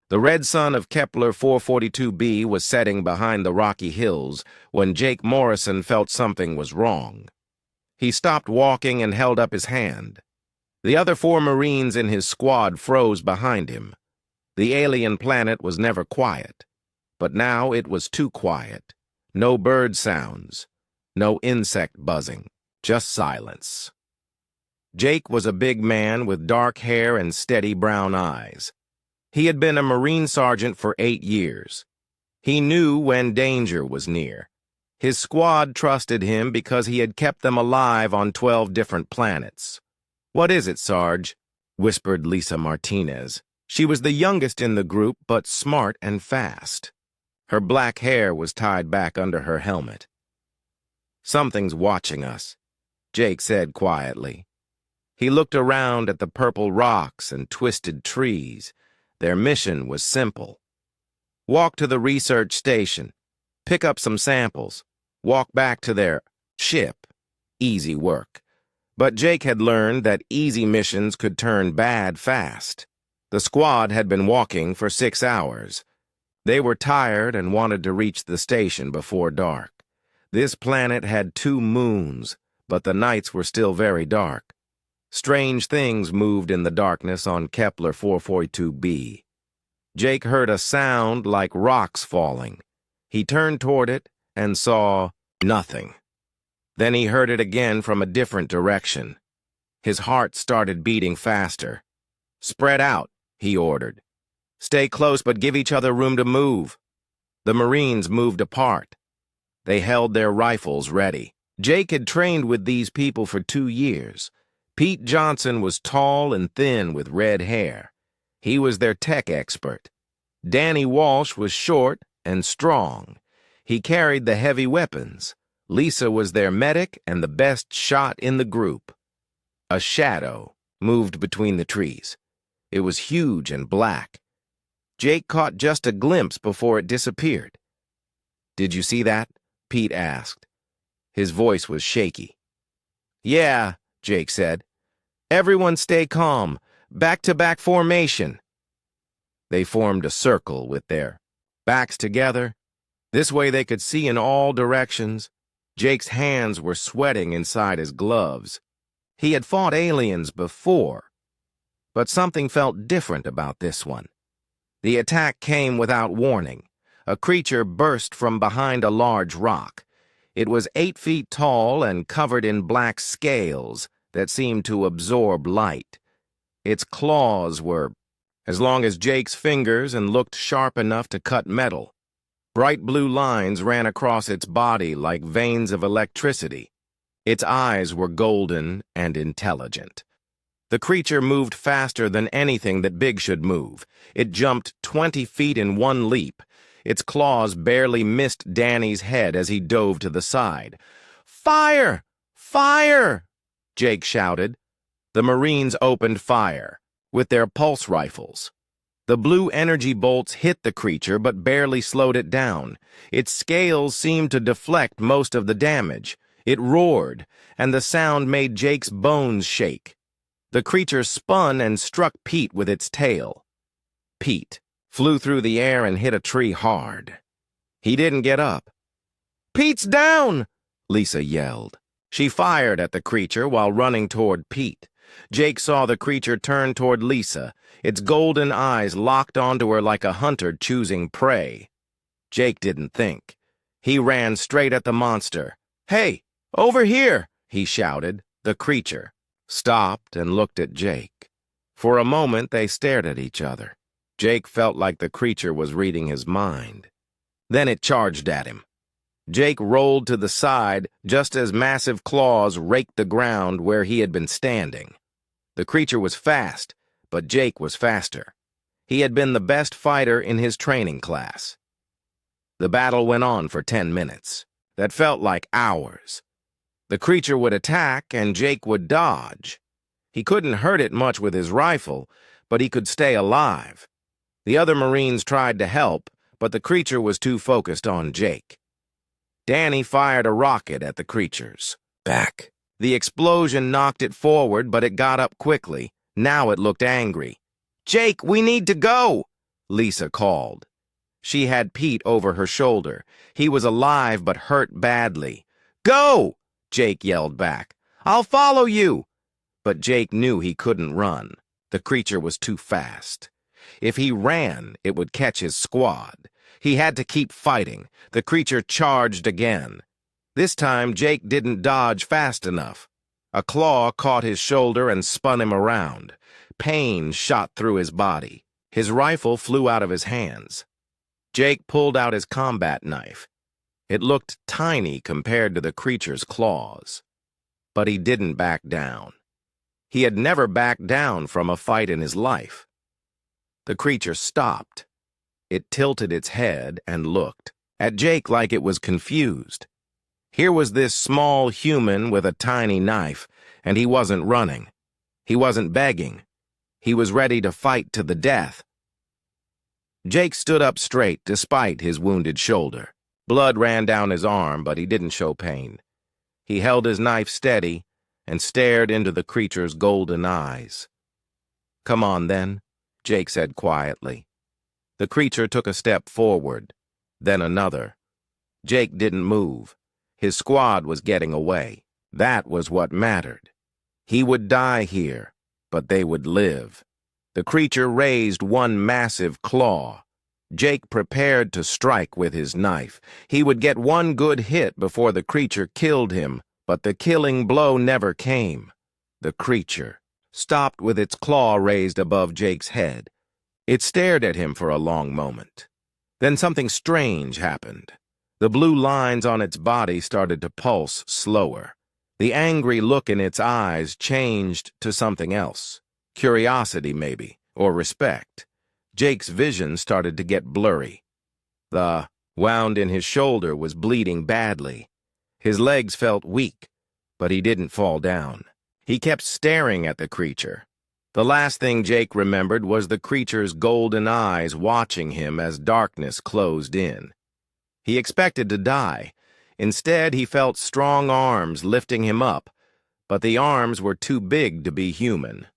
The red sun of Kepler 442b was setting behind the rocky hills when Jake Morrison felt something was wrong. He stopped walking and held up his hand. The other 4 Marines in his squad froze behind him. The alien planet was never quiet, but now it was too quiet. No bird sounds, no insect buzzing, just silence. Jake was a big man with dark hair and steady brown eyes. He had been a Marine sergeant for 8 years. He knew when danger was near. His squad trusted him because he had kept them alive on 12 different planets. "What is it, Sarge?" whispered Lisa Martinez. She was the youngest in the group, but smart and fast. Her black hair was tied back under her helmet. "Something's watching us," Jake said quietly. He looked around at the purple rocks and twisted trees. Their mission was simple. Walk to the research station, pick up some samples, walk back to their ship. Easy work. But Jake had learned that easy missions could turn bad fast. The squad had been walking for 6 hours. They were tired and wanted to reach the station before dark. This planet had 2 moons, but the nights were still very dark. Strange things moved in the darkness on Kepler 442b. Jake heard a sound like rocks falling. He turned toward it and saw nothing. Then he heard it again from a different direction. His heart started beating faster. "Spread out," he ordered. "Stay close, but give each other room to move." The Marines moved apart. They held their rifles ready. Jake had trained with these people for 2 years. Pete Johnson was tall and thin with red hair. He was their tech expert. Danny Walsh was short and strong. He carried the heavy weapons. Lisa was their medic and the best shot in the group. A shadow moved between the trees. It was huge and black. Jake caught just a glimpse before it disappeared. "Did you see that?" Pete asked. His voice was shaky. "Yeah," Jake said. "Everyone stay calm. Back-to-back formation." They formed a circle with their backs together. This way they could see in all directions. Jake's hands were sweating inside his gloves. He had fought aliens before, but something felt different about this one. The attack came without warning. A creature burst from behind a large rock. It was 8 feet tall and covered in black scales that seemed to absorb light. Its claws were as long as Jake's fingers and looked sharp enough to cut metal. Bright blue lines ran across its body like veins of electricity. Its eyes were golden and intelligent. The creature moved faster than anything that big should move. It jumped 20 feet in one leap. Its claws barely missed Danny's head as he dove to the side. "Fire! Fire!" Jake shouted. The Marines opened fire with their pulse rifles. The blue energy bolts hit the creature but barely slowed it down. Its scales seemed to deflect most of the damage. It roared, and the sound made Jake's bones shake. The creature spun and struck Pete with its tail. Pete flew through the air and hit a tree hard. He didn't get up. "Pete's down!" Lisa yelled. She fired at the creature while running toward Pete. Jake saw the creature turn toward Lisa, its golden eyes locked onto her like a hunter choosing prey. Jake didn't think. He ran straight at the monster. "Hey, over here!" he shouted. The creature stopped and looked at Jake. For a moment, they stared at each other. Jake felt like the creature was reading his mind. Then it charged at him. Jake rolled to the side just as massive claws raked the ground where he had been standing. The creature was fast, but Jake was faster. He had been the best fighter in his training class. The battle went on for 10 minutes. That felt like hours. The creature would attack, and Jake would dodge. He couldn't hurt it much with his rifle, but he could stay alive. The other Marines tried to help, but the creature was too focused on Jake. Danny fired a rocket at the creature's back. The explosion knocked it forward, but it got up quickly. Now it looked angry. "Jake, we need to go!" Lisa called. She had Pete over her shoulder. He was alive but hurt badly. "Go!" Jake yelled back. "I'll follow you!" But Jake knew he couldn't run. The creature was too fast. If he ran, it would catch his squad. He had to keep fighting. The creature charged again. This time, Jake didn't dodge fast enough. A claw caught his shoulder and spun him around. Pain shot through his body. His rifle flew out of his hands. Jake pulled out his combat knife. It looked tiny compared to the creature's claws. But he didn't back down. He had never backed down from a fight in his life. The creature stopped. It tilted its head and looked at Jake like it was confused. Here was this small human with a tiny knife, and he wasn't running. He wasn't begging. He was ready to fight to the death. Jake stood up straight despite his wounded shoulder. Blood ran down his arm, but he didn't show pain. He held his knife steady and stared into the creature's golden eyes. "Come on, then," Jake said quietly. The creature took a step forward, then another. Jake didn't move. His squad was getting away. That was what mattered. He would die here, but they would live. The creature raised one massive claw. Jake prepared to strike with his knife. He would get one good hit before the creature killed him, but the killing blow never came. The creature stopped with its claw raised above Jake's head. It stared at him for a long moment. Then something strange happened. The blue lines on its body started to pulse slower. The angry look in its eyes changed to something else. Curiosity, maybe, or respect. Jake's vision started to get blurry. The wound in his shoulder was bleeding badly. His legs felt weak, but he didn't fall down. He kept staring at the creature. The last thing Jake remembered was the creature's golden eyes watching him as darkness closed in. He expected to die. Instead, he felt strong arms lifting him up, but the arms were too big to be human.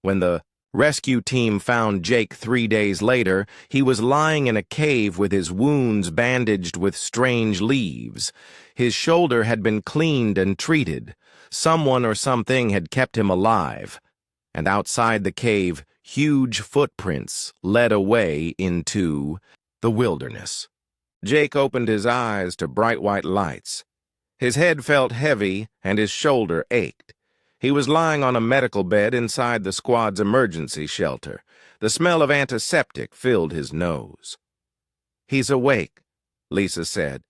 When the rescue team found Jake 3 days later, he was lying in a cave with his wounds bandaged with strange leaves. His shoulder had been cleaned and treated. Someone or something had kept him alive. And outside the cave, huge footprints led away into the wilderness. Jake opened his eyes to bright white lights. His head felt heavy and his shoulder ached. He was lying on a medical bed inside the squad's emergency shelter. The smell of antiseptic filled his nose. "He's awake," Lisa said.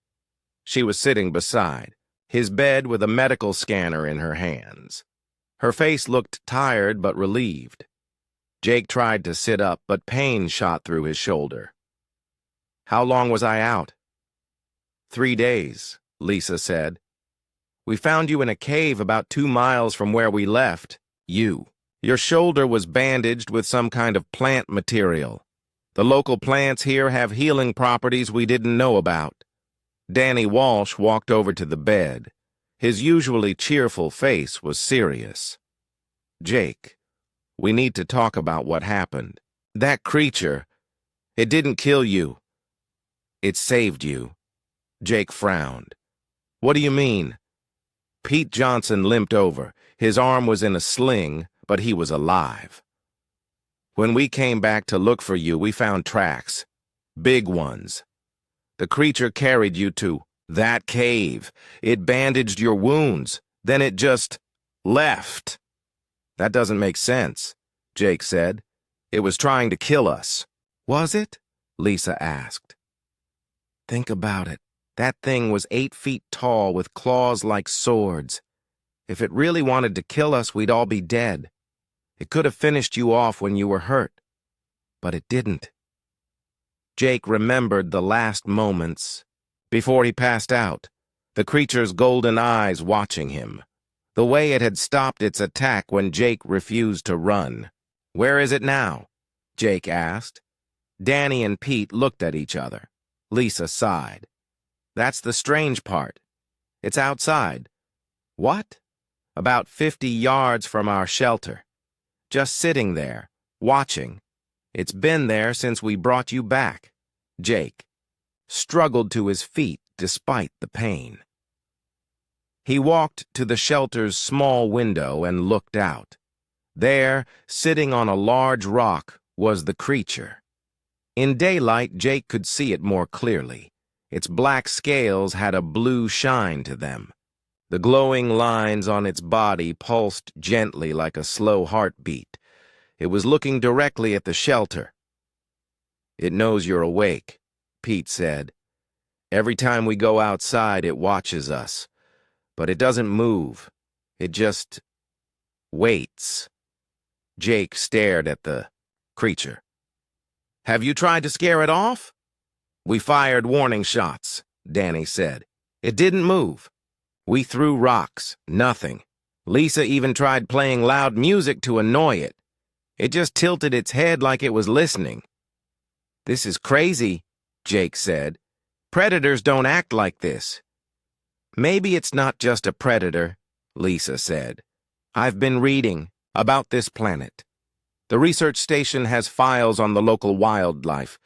She was sitting beside his bed with a medical scanner in her hands. Her face looked tired but relieved. Jake tried to sit up, but pain shot through his shoulder. "How long was I out?" 3 days, Lisa said. "We found you in a cave about 2 miles from where we left. Your shoulder was bandaged with some kind of plant material. The local plants here have healing properties we didn't know about." Danny Walsh walked over to the bed. His usually cheerful face was serious. "Jake, we need to talk about what happened. That creature, it didn't kill you. It saved you." Jake frowned. "What do you mean?" Pete Johnson limped over. His arm was in a sling, but he was alive. "When we came back to look for you, we found tracks. Big ones. The creature carried you to that cave. It bandaged your wounds. Then it just left." "That doesn't make sense," Jake said. "It was trying to kill us." "Was it?" Lisa asked. "Think about it. That thing was 8 feet tall with claws like swords. If it really wanted to kill us, we'd all be dead. It could have finished you off when you were hurt. But it didn't." Jake remembered the last moments before he passed out, the creature's golden eyes watching him, the way it had stopped its attack when Jake refused to run. "Where is it now?" Jake asked. Danny and Pete looked at each other. Lisa sighed. "That's the strange part. It's outside." "What?" "About 50 yards from our shelter. Just sitting there, watching. It's been there since we brought you back. Jake struggled to his feet despite the pain. He walked to the shelter's small window and looked out. There, sitting on a large rock, was the creature. In daylight, Jake could see it more clearly. Its black scales had a blue shine to them. The glowing lines on its body pulsed gently like a slow heartbeat. It was looking directly at the shelter. "It knows you're awake," Pete said. "Every time we go outside, it watches us. But it doesn't move. It just waits." Jake stared at the creature. "Have you tried to scare it off?" "We fired warning shots," Danny said. "It didn't move. We threw rocks. Nothing. Lisa even tried playing loud music to annoy it. It just tilted its head like it was listening." "This is crazy," Jake said. "Predators don't act like this." "Maybe it's not just a predator," Lisa said. "I've been reading about this planet. The research station has files on the local wildlife.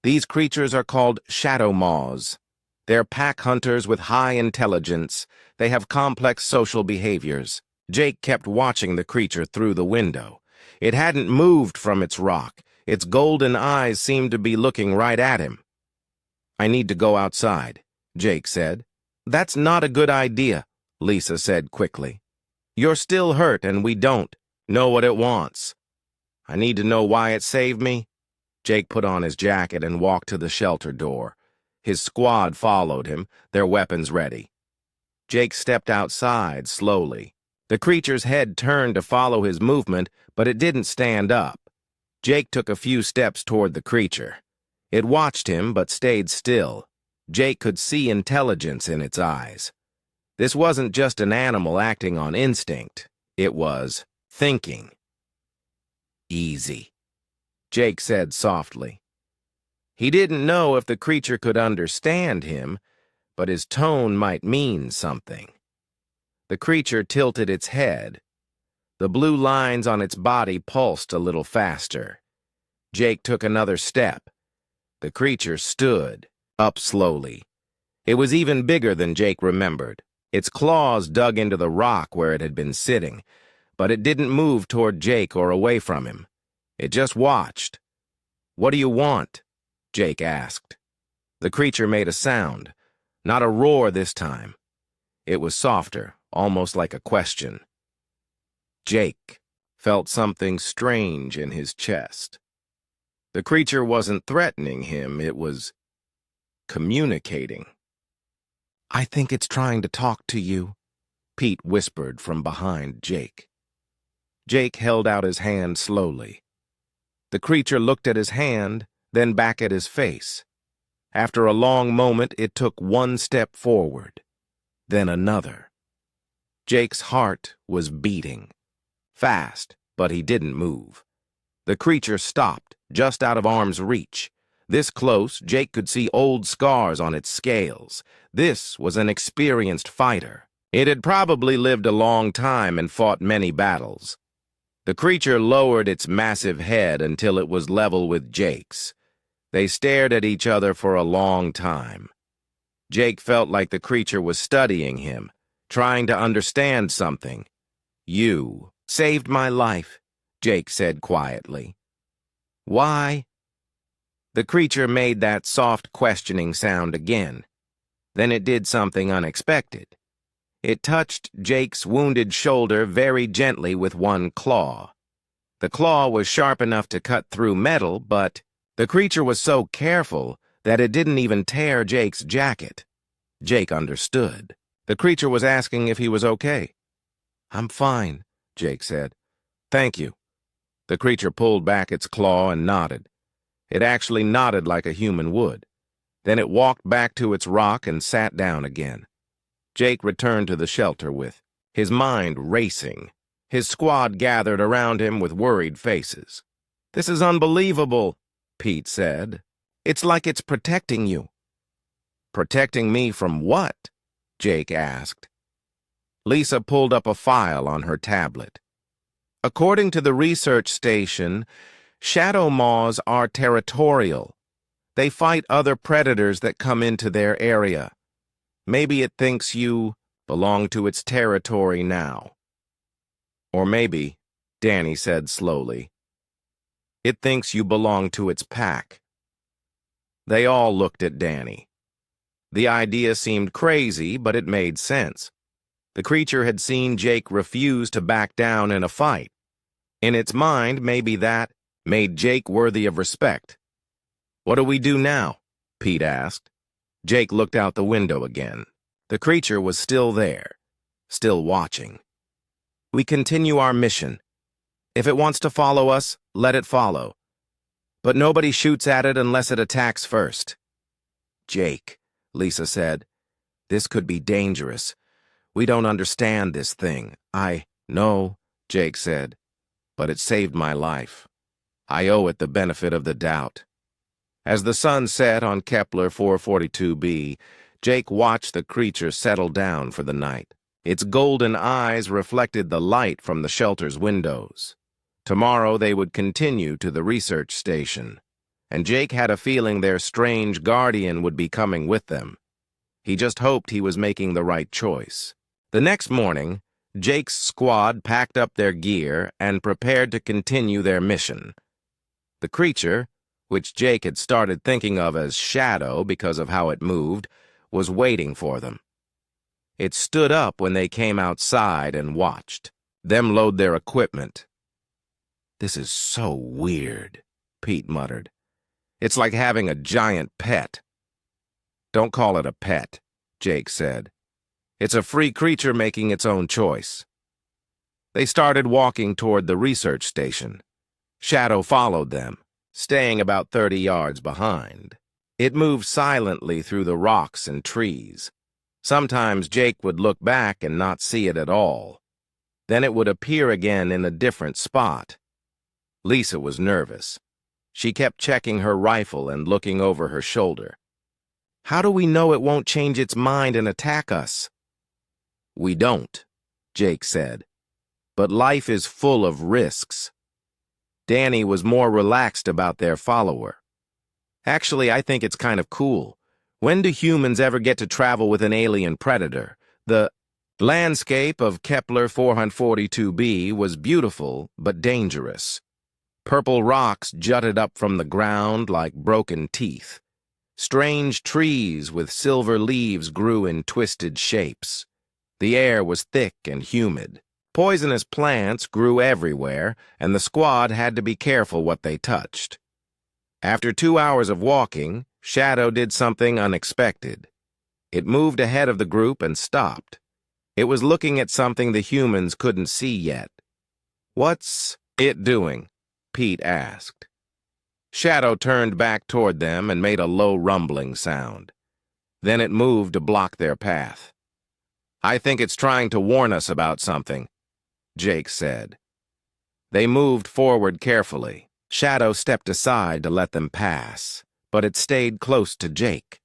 These creatures are called shadow maws. They're pack hunters with high intelligence. They have complex social behaviors." Jake kept watching the creature through the window. It hadn't moved from its rock. Its golden eyes seemed to be looking right at him. "I need to go outside," Jake said. "That's not a good idea," Lisa said quickly. "You're still hurt and we don't know what it wants." "I need to know why it saved me." Jake put on his jacket and walked to the shelter door. His squad followed him, their weapons ready. Jake stepped outside slowly. The creature's head turned to follow his movement, but it didn't stand up. Jake took a few steps toward the creature. It watched him, but stayed still. Jake could see intelligence in its eyes. This wasn't just an animal acting on instinct. It was thinking. "Easy," Jake said softly. He didn't know if the creature could understand him, but his tone might mean something. The creature tilted its head. The blue lines on its body pulsed a little faster. Jake took another step. The creature stood up slowly. It was even bigger than Jake remembered. Its claws dug into the rock where it had been sitting, but it didn't move toward Jake or away from him. It just watched. "What do you want?" Jake asked. The creature made a sound, not a roar this time. It was softer, almost like a question. Jake felt something strange in his chest. The creature wasn't threatening him, it was communicating. "I think it's trying to talk to you," Pete whispered from behind Jake. Jake held out his hand slowly. The creature looked at his hand, then back at his face. After a long moment, it took one step forward, then another. Jake's heart was beating. Fast, but he didn't move. The creature stopped, just out of arm's reach. This close, Jake could see old scars on its scales. This was an experienced fighter. It had probably lived a long time and fought many battles. The creature lowered its massive head until it was level with Jake's. They stared at each other for a long time. Jake felt like the creature was studying him, trying to understand something. "You saved my life," Jake said quietly. "Why?" The creature made that soft questioning sound again. Then it did something unexpected. It touched Jake's wounded shoulder very gently with one claw. The claw was sharp enough to cut through metal, but the creature was so careful that it didn't even tear Jake's jacket. Jake understood. The creature was asking if he was okay. "I'm fine," Jake said. "Thank you." The creature pulled back its claw and nodded. It actually nodded like a human would. Then it walked back to its rock and sat down again. Jake returned to the shelter with his mind racing. His squad gathered around him with worried faces. "This is unbelievable," Pete said. "It's like it's protecting you." "Protecting me from what?" Jake asked. Lisa pulled up a file on her tablet. "According to the research station, Shadow maws are territorial. They fight other predators that come into their area. Maybe it thinks you belong to its territory now. Or maybe, Danny said slowly, it thinks you belong to its pack. They all looked at Danny. The idea seemed crazy, but it made sense. The creature had seen Jake refuse to back down in a fight. In its mind, maybe that made Jake worthy of respect. "What do we do now?" Pete asked. Jake looked out the window again. The creature was still there, still watching. "We continue our mission. If it wants to follow us, let it follow. But nobody shoots at it unless it attacks first." "Jake," Lisa said, "this could be dangerous. We don't understand this thing." "I know," Jake said, "but it saved my life. I owe it the benefit of the doubt." As the sun set on Kepler 442b, Jake watched the creature settle down for the night. Its golden eyes reflected the light from the shelter's windows. Tomorrow they would continue to the research station, and Jake had a feeling their strange guardian would be coming with them. He just hoped he was making the right choice. The next morning, Jake's squad packed up their gear and prepared to continue their mission. The creature, which Jake had started thinking of as Shadow because of how it moved, was waiting for them. It stood up when they came outside and watched them load their equipment. "This is so weird," Pete muttered. "It's like having a giant pet." "Don't call it a pet," Jake said. "It's a free creature making its own choice." They started walking toward the research station. Shadow followed them, staying about 30 yards behind. It moved silently through the rocks and trees. Sometimes Jake would look back and not see it at all. Then it would appear again in a different spot. Lisa was nervous. She kept checking her rifle and looking over her shoulder. "How do we know it won't change its mind and attack us?" "We don't," Jake said. "But life is full of risks." Danny was more relaxed about their follower. "Actually, I think it's kind of cool. When do humans ever get to travel with an alien predator?" The landscape of Kepler 442b was beautiful but dangerous. Purple rocks jutted up from the ground like broken teeth. Strange trees with silver leaves grew in twisted shapes. The air was thick and humid. Poisonous plants grew everywhere, and the squad had to be careful what they touched. After 2 hours of walking, Shadow did something unexpected. It moved ahead of the group and stopped. It was looking at something the humans couldn't see yet. "What's it doing?" Pete asked. Shadow turned back toward them and made a low rumbling sound. Then it moved to block their path. "I think it's trying to warn us about something," Jake said. They moved forward carefully. Shadow stepped aside to let them pass, but it stayed close to Jake.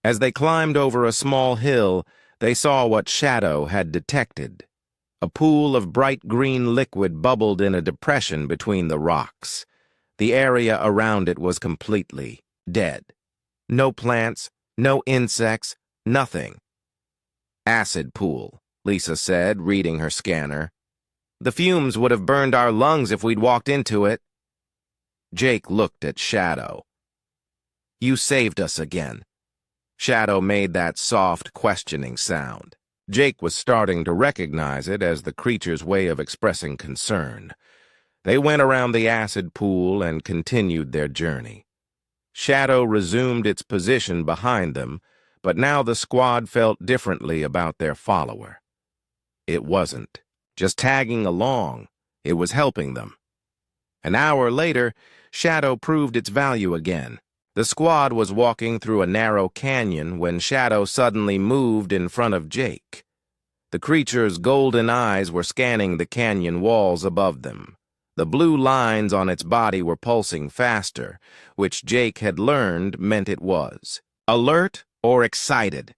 As they climbed over a small hill, they saw what Shadow had detected. A pool of bright green liquid bubbled in a depression between the rocks. The area around it was completely dead. No plants, no insects, nothing. "Acid pool," Lisa said, reading her scanner. "The fumes would have burned our lungs if we'd walked into it." Jake looked at Shadow. "You saved us again." Shadow made that soft, questioning sound. Jake was starting to recognize it as the creature's way of expressing concern. They went around the acid pool and continued their journey. Shadow resumed its position behind them, but now the squad felt differently about their follower. It wasn't just tagging along, it was helping them. An hour later, Shadow proved its value again. The squad was walking through a narrow canyon when Shadow suddenly moved in front of Jake. The creature's golden eyes were scanning the canyon walls above them. The blue lines on its body were pulsing faster, which Jake had learned meant it was alert or excited.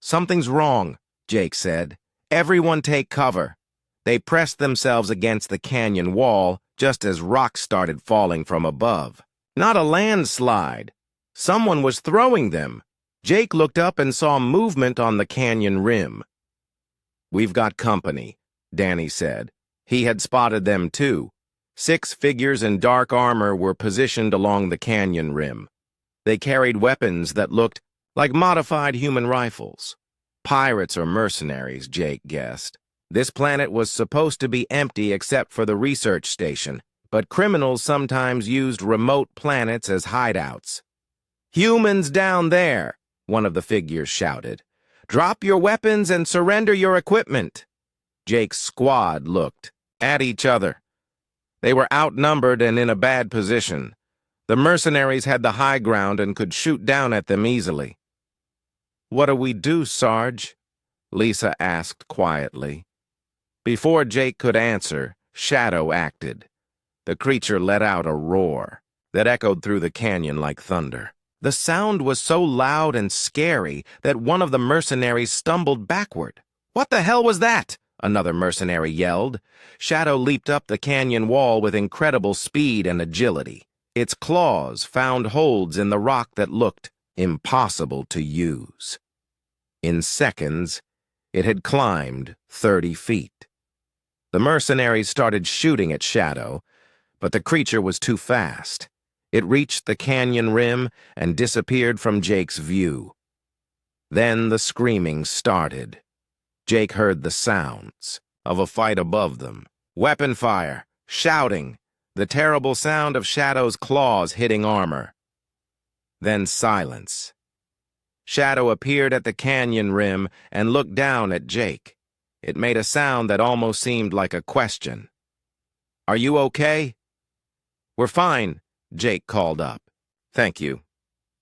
"Something's wrong," Jake said. "Everyone take cover." They pressed themselves against the canyon wall, just as rocks started falling from above. Not a landslide. Someone was throwing them. Jake looked up and saw movement on the canyon rim. "We've got company," Danny said. He had spotted them too. 6 figures in dark armor were positioned along the canyon rim. They carried weapons that looked like modified human rifles. Pirates or mercenaries, Jake guessed. This planet was supposed to be empty except for the research station, but criminals sometimes used remote planets as hideouts. "Humans down there," one of the figures shouted. "Drop your weapons and surrender your equipment." Jake's squad looked at each other. They were outnumbered and in a bad position. The mercenaries had the high ground and could shoot down at them easily. "What do we do, Sarge?" Lisa asked quietly. Before Jake could answer, Shadow acted. The creature let out a roar that echoed through the canyon like thunder. The sound was so loud and scary that one of the mercenaries stumbled backward. "What the hell was that?" another mercenary yelled. Shadow leaped up the canyon wall with incredible speed and agility. Its claws found holds in the rock that looked impossible to use. In seconds, it had climbed 30 feet. The mercenaries started shooting at Shadow, but the creature was too fast. It reached the canyon rim and disappeared from Jake's view. Then the screaming started. Jake heard the sounds of a fight above them. Weapon fire, shouting, the terrible sound of Shadow's claws hitting armor. Then silence. Shadow appeared at the canyon rim and looked down at Jake. It made a sound that almost seemed like a question. "Are you okay?" "We're fine," Jake called up. "Thank you."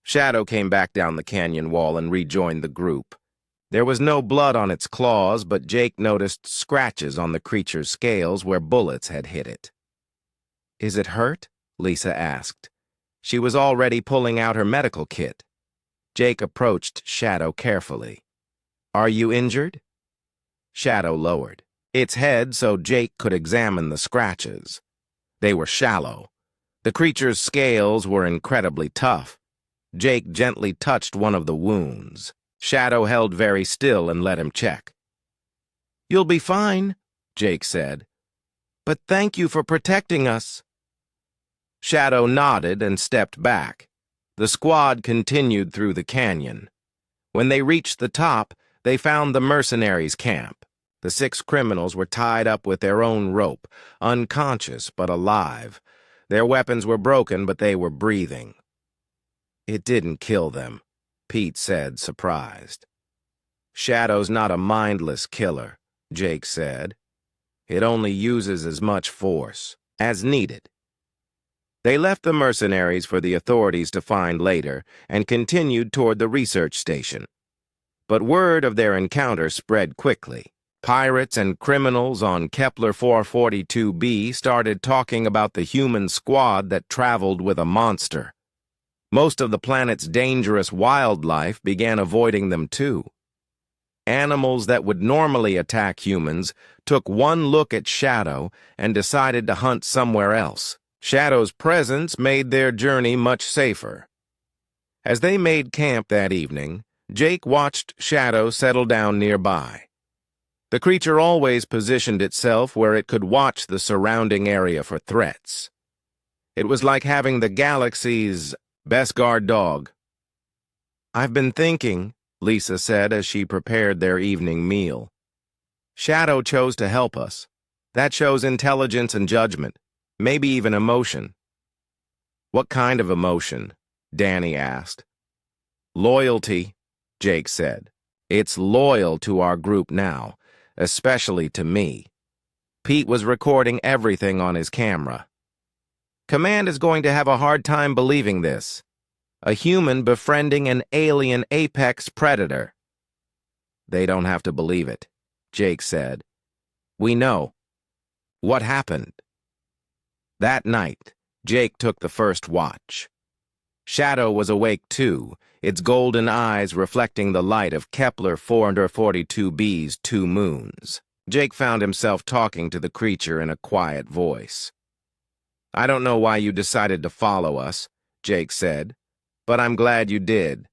Shadow came back down the canyon wall and rejoined the group. There was no blood on its claws, but Jake noticed scratches on the creature's scales where bullets had hit it. "Is it hurt?" Lisa asked. She was already pulling out her medical kit. Jake approached Shadow carefully. "Are you injured?" Shadow lowered its head so Jake could examine the scratches. They were shallow. The creature's scales were incredibly tough. Jake gently touched one of the wounds. Shadow held very still and let him check. "You'll be fine," Jake said. "But thank you for protecting us." Shadow nodded and stepped back. The squad continued through the canyon. When they reached the top, they found the mercenaries' camp. The 6 criminals were tied up with their own rope, unconscious but alive. Their weapons were broken, but they were breathing. "It didn't kill them," Pete said, surprised. "Shadow's not a mindless killer," Jake said. "It only uses as much force as needed." They left the mercenaries for the authorities to find later and continued toward the research station. But word of their encounter spread quickly. Pirates and criminals on Kepler 442b started talking about the human squad that traveled with a monster. Most of the planet's dangerous wildlife began avoiding them too. Animals that would normally attack humans took one look at Shadow and decided to hunt somewhere else. Shadow's presence made their journey much safer. As they made camp that evening, Jake watched Shadow settle down nearby. The creature always positioned itself where it could watch the surrounding area for threats. It was like having the galaxy's best guard dog. "I've been thinking," Lisa said as she prepared their evening meal. "Shadow chose to help us. That shows intelligence and judgment, maybe even emotion." "What kind of emotion?" Danny asked. "Loyalty," Jake said. "It's loyal to our group now, especially to me." Pete was recording everything on his camera. "Command is going to have a hard time believing this. A human befriending an alien apex predator." "They don't have to believe it," Jake said. "We know." "What happened?" That night, Jake took the first watch. Shadow was awake too, its golden eyes reflecting the light of Kepler 442b's 2 moons. Jake found himself talking to the creature in a quiet voice. I don't know why you decided to follow us, Jake said, but I'm glad you did.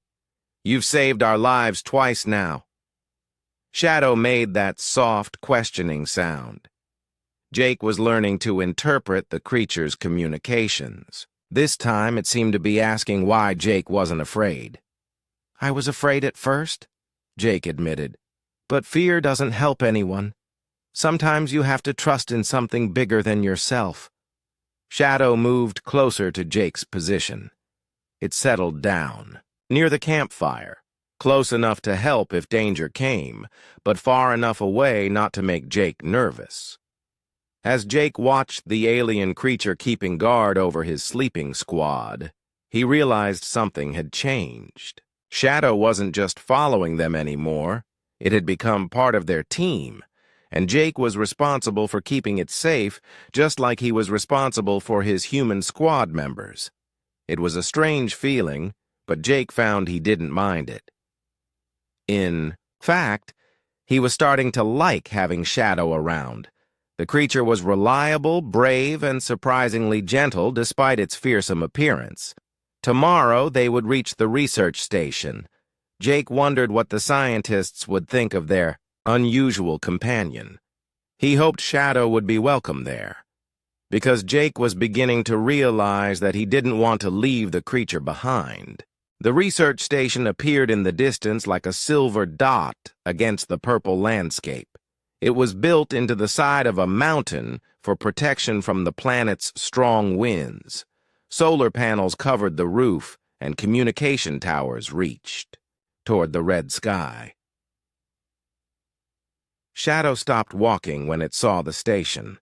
You've saved our lives twice now. Shadow made that soft, questioning sound. Jake was learning to interpret the creature's communications. This time it seemed to be asking why Jake wasn't afraid. I was afraid at first, Jake admitted, but fear doesn't help anyone. Sometimes you have to trust in something bigger than yourself. Shadow moved closer to Jake's position. It settled down, near the campfire, close enough to help if danger came, but far enough away not to make Jake nervous. As Jake watched the alien creature keeping guard over his sleeping squad, he realized something had changed. Shadow wasn't just following them anymore. It had become part of their team, and Jake was responsible for keeping it safe, just like he was responsible for his human squad members. It was a strange feeling, but Jake found he didn't mind it. In fact, he was starting to like having Shadow around. The creature was reliable, brave, and surprisingly gentle despite its fearsome appearance. Tomorrow they would reach the research station. Jake wondered what the scientists would think of their unusual companion. He hoped Shadow would be welcome there, because Jake was beginning to realize that he didn't want to leave the creature behind. The research station appeared in the distance like a silver dot against the purple landscape. It was built into the side of a mountain for protection from the planet's strong winds. Solar panels covered the roof, and communication towers reached toward the red sky. Shadow stopped walking when it saw the station.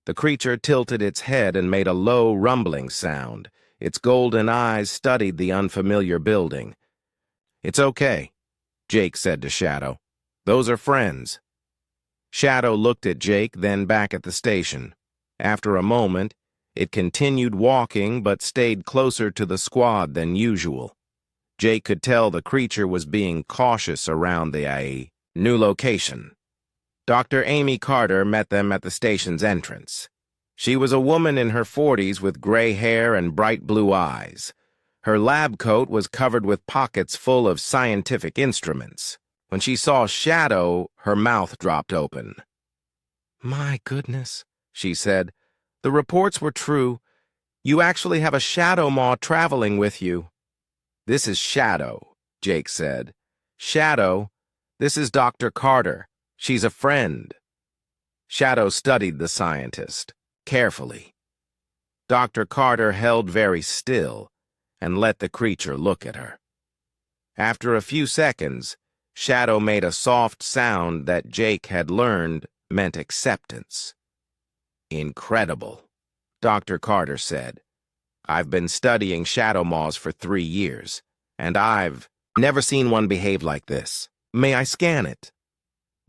The creature tilted its head and made a low, rumbling sound. Its golden eyes studied the unfamiliar building. "It's okay," Jake said to Shadow. "Those are friends." Shadow looked at Jake, then back at the station. After a moment, it continued walking but stayed closer to the squad than usual. Jake could tell the creature was being cautious around the new location. Dr. Amy Carter met them at the station's entrance. She was a woman in her 40s with gray hair and bright blue eyes. Her lab coat was covered with pockets full of scientific instruments. When she saw Shadow, her mouth dropped open. "My goodness," she said. "The reports were true. You actually have a Shadow Maw traveling with you." "This is Shadow," Jake said. "Shadow, this is Dr. Carter. She's a friend." Shadow studied the scientist carefully. Dr. Carter held very still and let the creature look at her. After a few seconds, Shadow made a soft sound that Jake had learned meant acceptance. "Incredible," Dr. Carter said. "I've been studying Shadow Maws for 3 years, and I've never seen one behave like this. May I scan it?"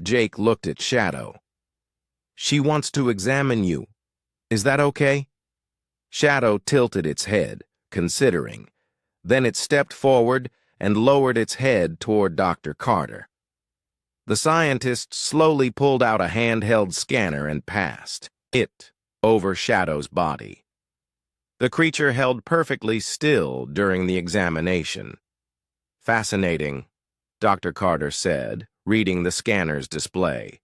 Jake looked at Shadow. "She wants to examine you. Is that okay?" Shadow tilted its head, considering. Then it stepped forward and lowered its head toward Dr. Carter. The scientist slowly pulled out a handheld scanner and passed it over Shadow's body. The creature held perfectly still during the examination. "Fascinating," Dr. Carter said, reading the scanner's display.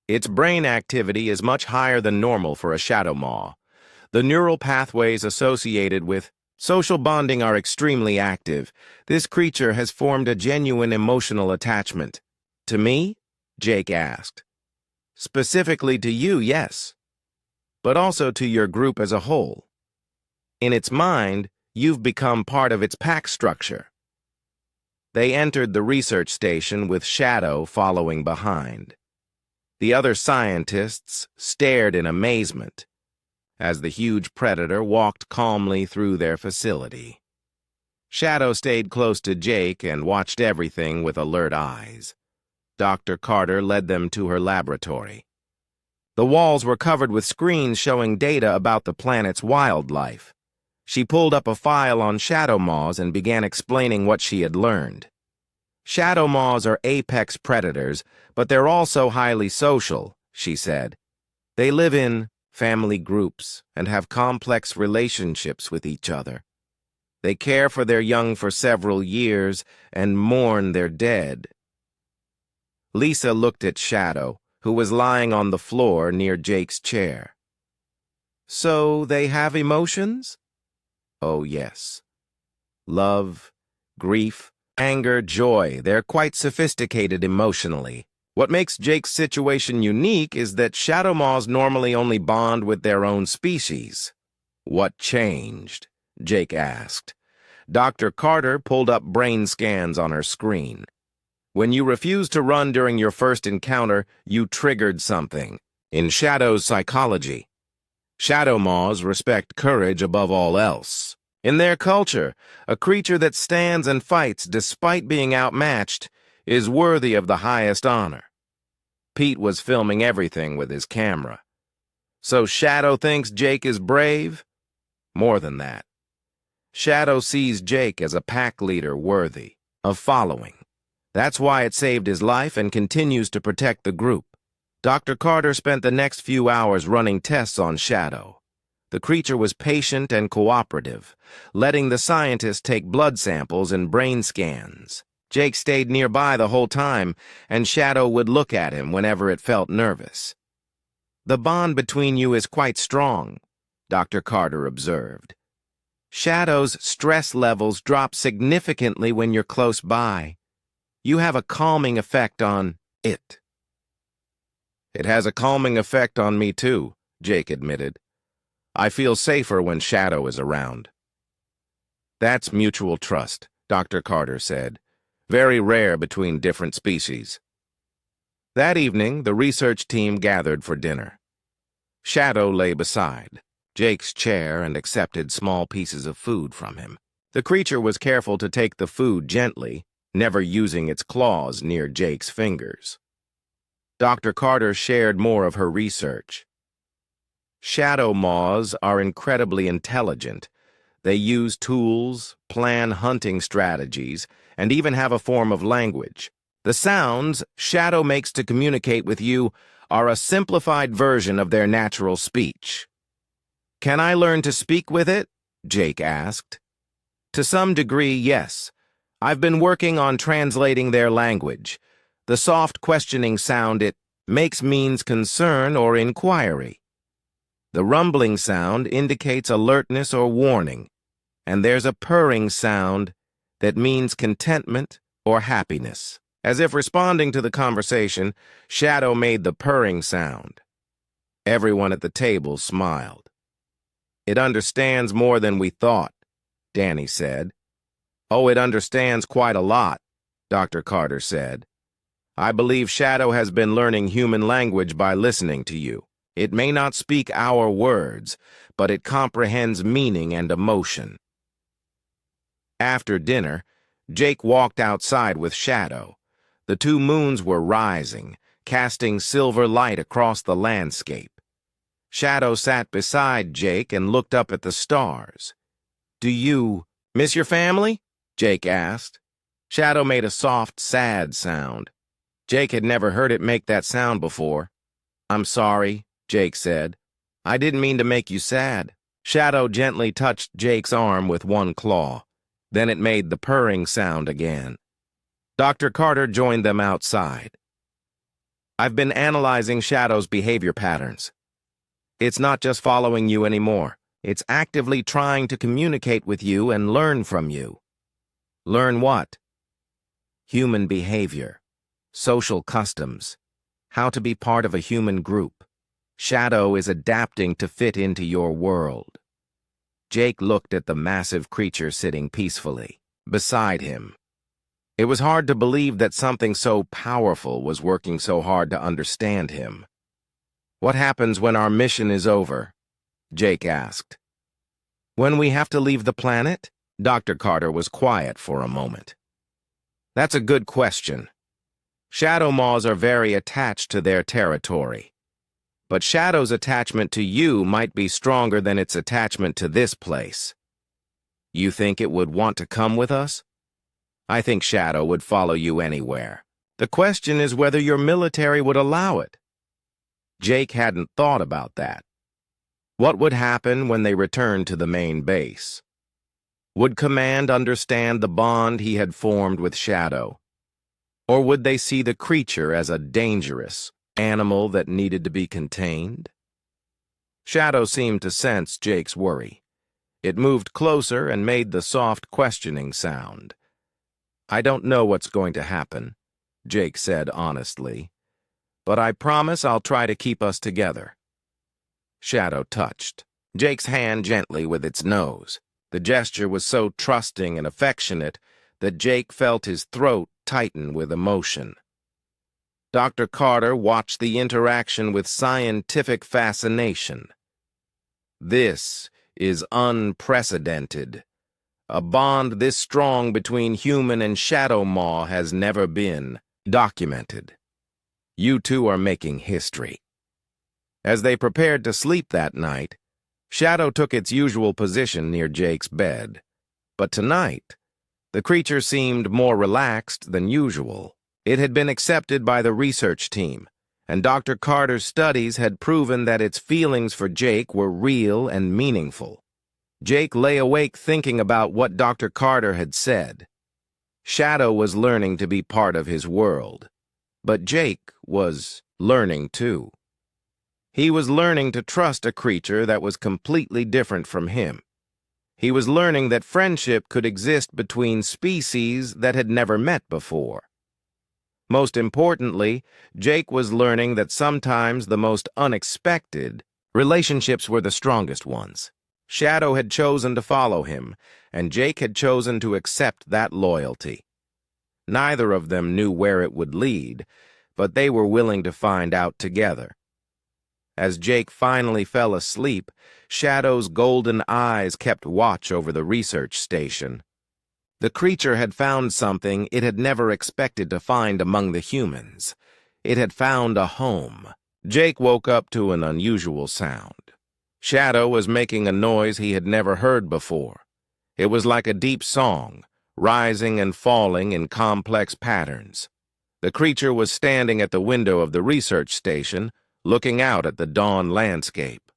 "Its brain activity is much higher than normal for a Shadow Maw. The neural pathways associated with social bonding are extremely active. This creature has formed a genuine emotional attachment." "To me?" Jake asked. "Specifically to you, yes. But also to your group as a whole. In its mind, you've become part of its pack structure." They entered the research station with Shadow following behind. The other scientists stared in amazement as the huge predator walked calmly through their facility. Shadow stayed close to Jake and watched everything with alert eyes. Dr. Carter led them to her laboratory. The walls were covered with screens showing data about the planet's wildlife. She pulled up a file on Shadow Maws and began explaining what she had learned. "Shadow Maws are apex predators, but they're also highly social," she said. "They live in family groups, and have complex relationships with each other. They care for their young for several years and mourn their dead. Lisa looked at Shadow, who was lying on the floor near Jake's chair. So they have emotions? Oh, yes. Love, grief, anger, joy, they're quite sophisticated emotionally. What makes Jake's situation unique is that shadow moths normally only bond with their own species. What changed? Jake asked. Dr. Carter pulled up brain scans on her screen. When you refused to run during your first encounter, you triggered something. In Shadow's psychology, shadow moths respect courage above all else. In their culture, a creature that stands and fights despite being outmatched is worthy of the highest honor. Pete was filming everything with his camera. So Shadow thinks Jake is brave? More than that. Shadow sees Jake as a pack leader worthy of following. That's why it saved his life and continues to protect the group. Dr. Carter spent the next few hours running tests on Shadow. The creature was patient and cooperative, letting the scientists take blood samples and brain scans. Jake stayed nearby the whole time, and Shadow would look at him whenever it felt nervous. The bond between you is quite strong, Dr. Carter observed. Shadow's stress levels drop significantly when you're close by. You have a calming effect on it. It has a calming effect on me too, Jake admitted. I feel safer when Shadow is around. That's mutual trust, Dr. Carter said. Very rare between different species. That evening, the research team gathered for dinner. Shadow lay beside Jake's chair and accepted small pieces of food from him. The creature was careful to take the food gently, never using its claws near Jake's fingers. Dr. Carter shared more of her research. Shadow moths are incredibly intelligent. They use tools, plan hunting strategies, and even have a form of language. The sounds Shadow makes to communicate with you are a simplified version of their natural speech. Can I learn to speak with it? Jake asked. To some degree, yes. I've been working on translating their language. The soft questioning sound it makes means concern or inquiry. The rumbling sound indicates alertness or warning, and there's a purring sound that means contentment or happiness. As if responding to the conversation, Shadow made the purring sound. Everyone at the table smiled. It understands more than we thought, Danny said. Oh, it understands quite a lot, Dr. Carter said. I believe Shadow has been learning human language by listening to you. It may not speak our words, but it comprehends meaning and emotion. After dinner, Jake walked outside with Shadow. The two moons were rising, casting silver light across the landscape. Shadow sat beside Jake and looked up at the stars. Do you miss your family? Jake asked. Shadow made a soft, sad sound. Jake had never heard it make that sound before. I'm sorry, Jake said. I didn't mean to make you sad. Shadow gently touched Jake's arm with one claw. Then it made the purring sound again. Dr. Carter joined them outside. I've been analyzing Shadow's behavior patterns. It's not just following you anymore. It's actively trying to communicate with you and learn from you. Learn what? Human behavior, social customs, how to be part of a human group. Shadow is adapting to fit into your world. Jake looked at the massive creature sitting peacefully beside him. It was hard to believe that something so powerful was working so hard to understand him. What happens when our mission is over? Jake asked. When we have to leave the planet? Dr. Carter was quiet for a moment. That's a good question. Shadow moths are very attached to their territory. But Shadow's attachment to you might be stronger than its attachment to this place. You think it would want to come with us? I think Shadow would follow you anywhere. The question is whether your military would allow it. Jake hadn't thought about that. What would happen when they returned to the main base? Would Command understand the bond he had formed with Shadow? Or would they see the creature as a dangerous animal that needed to be contained? Shadow seemed to sense Jake's worry. It moved closer and made the soft questioning sound. "I don't know what's going to happen," Jake said honestly, "but I promise I'll try to keep us together." Shadow touched Jake's hand gently with its nose. The gesture was so trusting and affectionate that Jake felt his throat tighten with emotion. Dr. Carter watched the interaction with scientific fascination. "This is unprecedented. A bond this strong between human and Shadow Maw has never been documented. You two are making history." As they prepared to sleep that night, Shadow took its usual position near Jake's bed. But tonight, the creature seemed more relaxed than usual. It had been accepted by the research team, and Dr. Carter's studies had proven that its feelings for Jake were real and meaningful. Jake lay awake thinking about what Dr. Carter had said. Shadow was learning to be part of his world, but Jake was learning too. He was learning to trust a creature that was completely different from him. He was learning that friendship could exist between species that had never met before. Most importantly, Jake was learning that sometimes the most unexpected relationships were the strongest ones. Shadow had chosen to follow him, and Jake had chosen to accept that loyalty. Neither of them knew where it would lead, but they were willing to find out together. As Jake finally fell asleep, Shadow's golden eyes kept watch over the research station. The creature had found something it had never expected to find among the humans. It had found a home. Jake woke up to an unusual sound. Shadow was making a noise he had never heard before. It was like a deep song, rising and falling in complex patterns. The creature was standing at the window of the research station, looking out at the dawn landscape.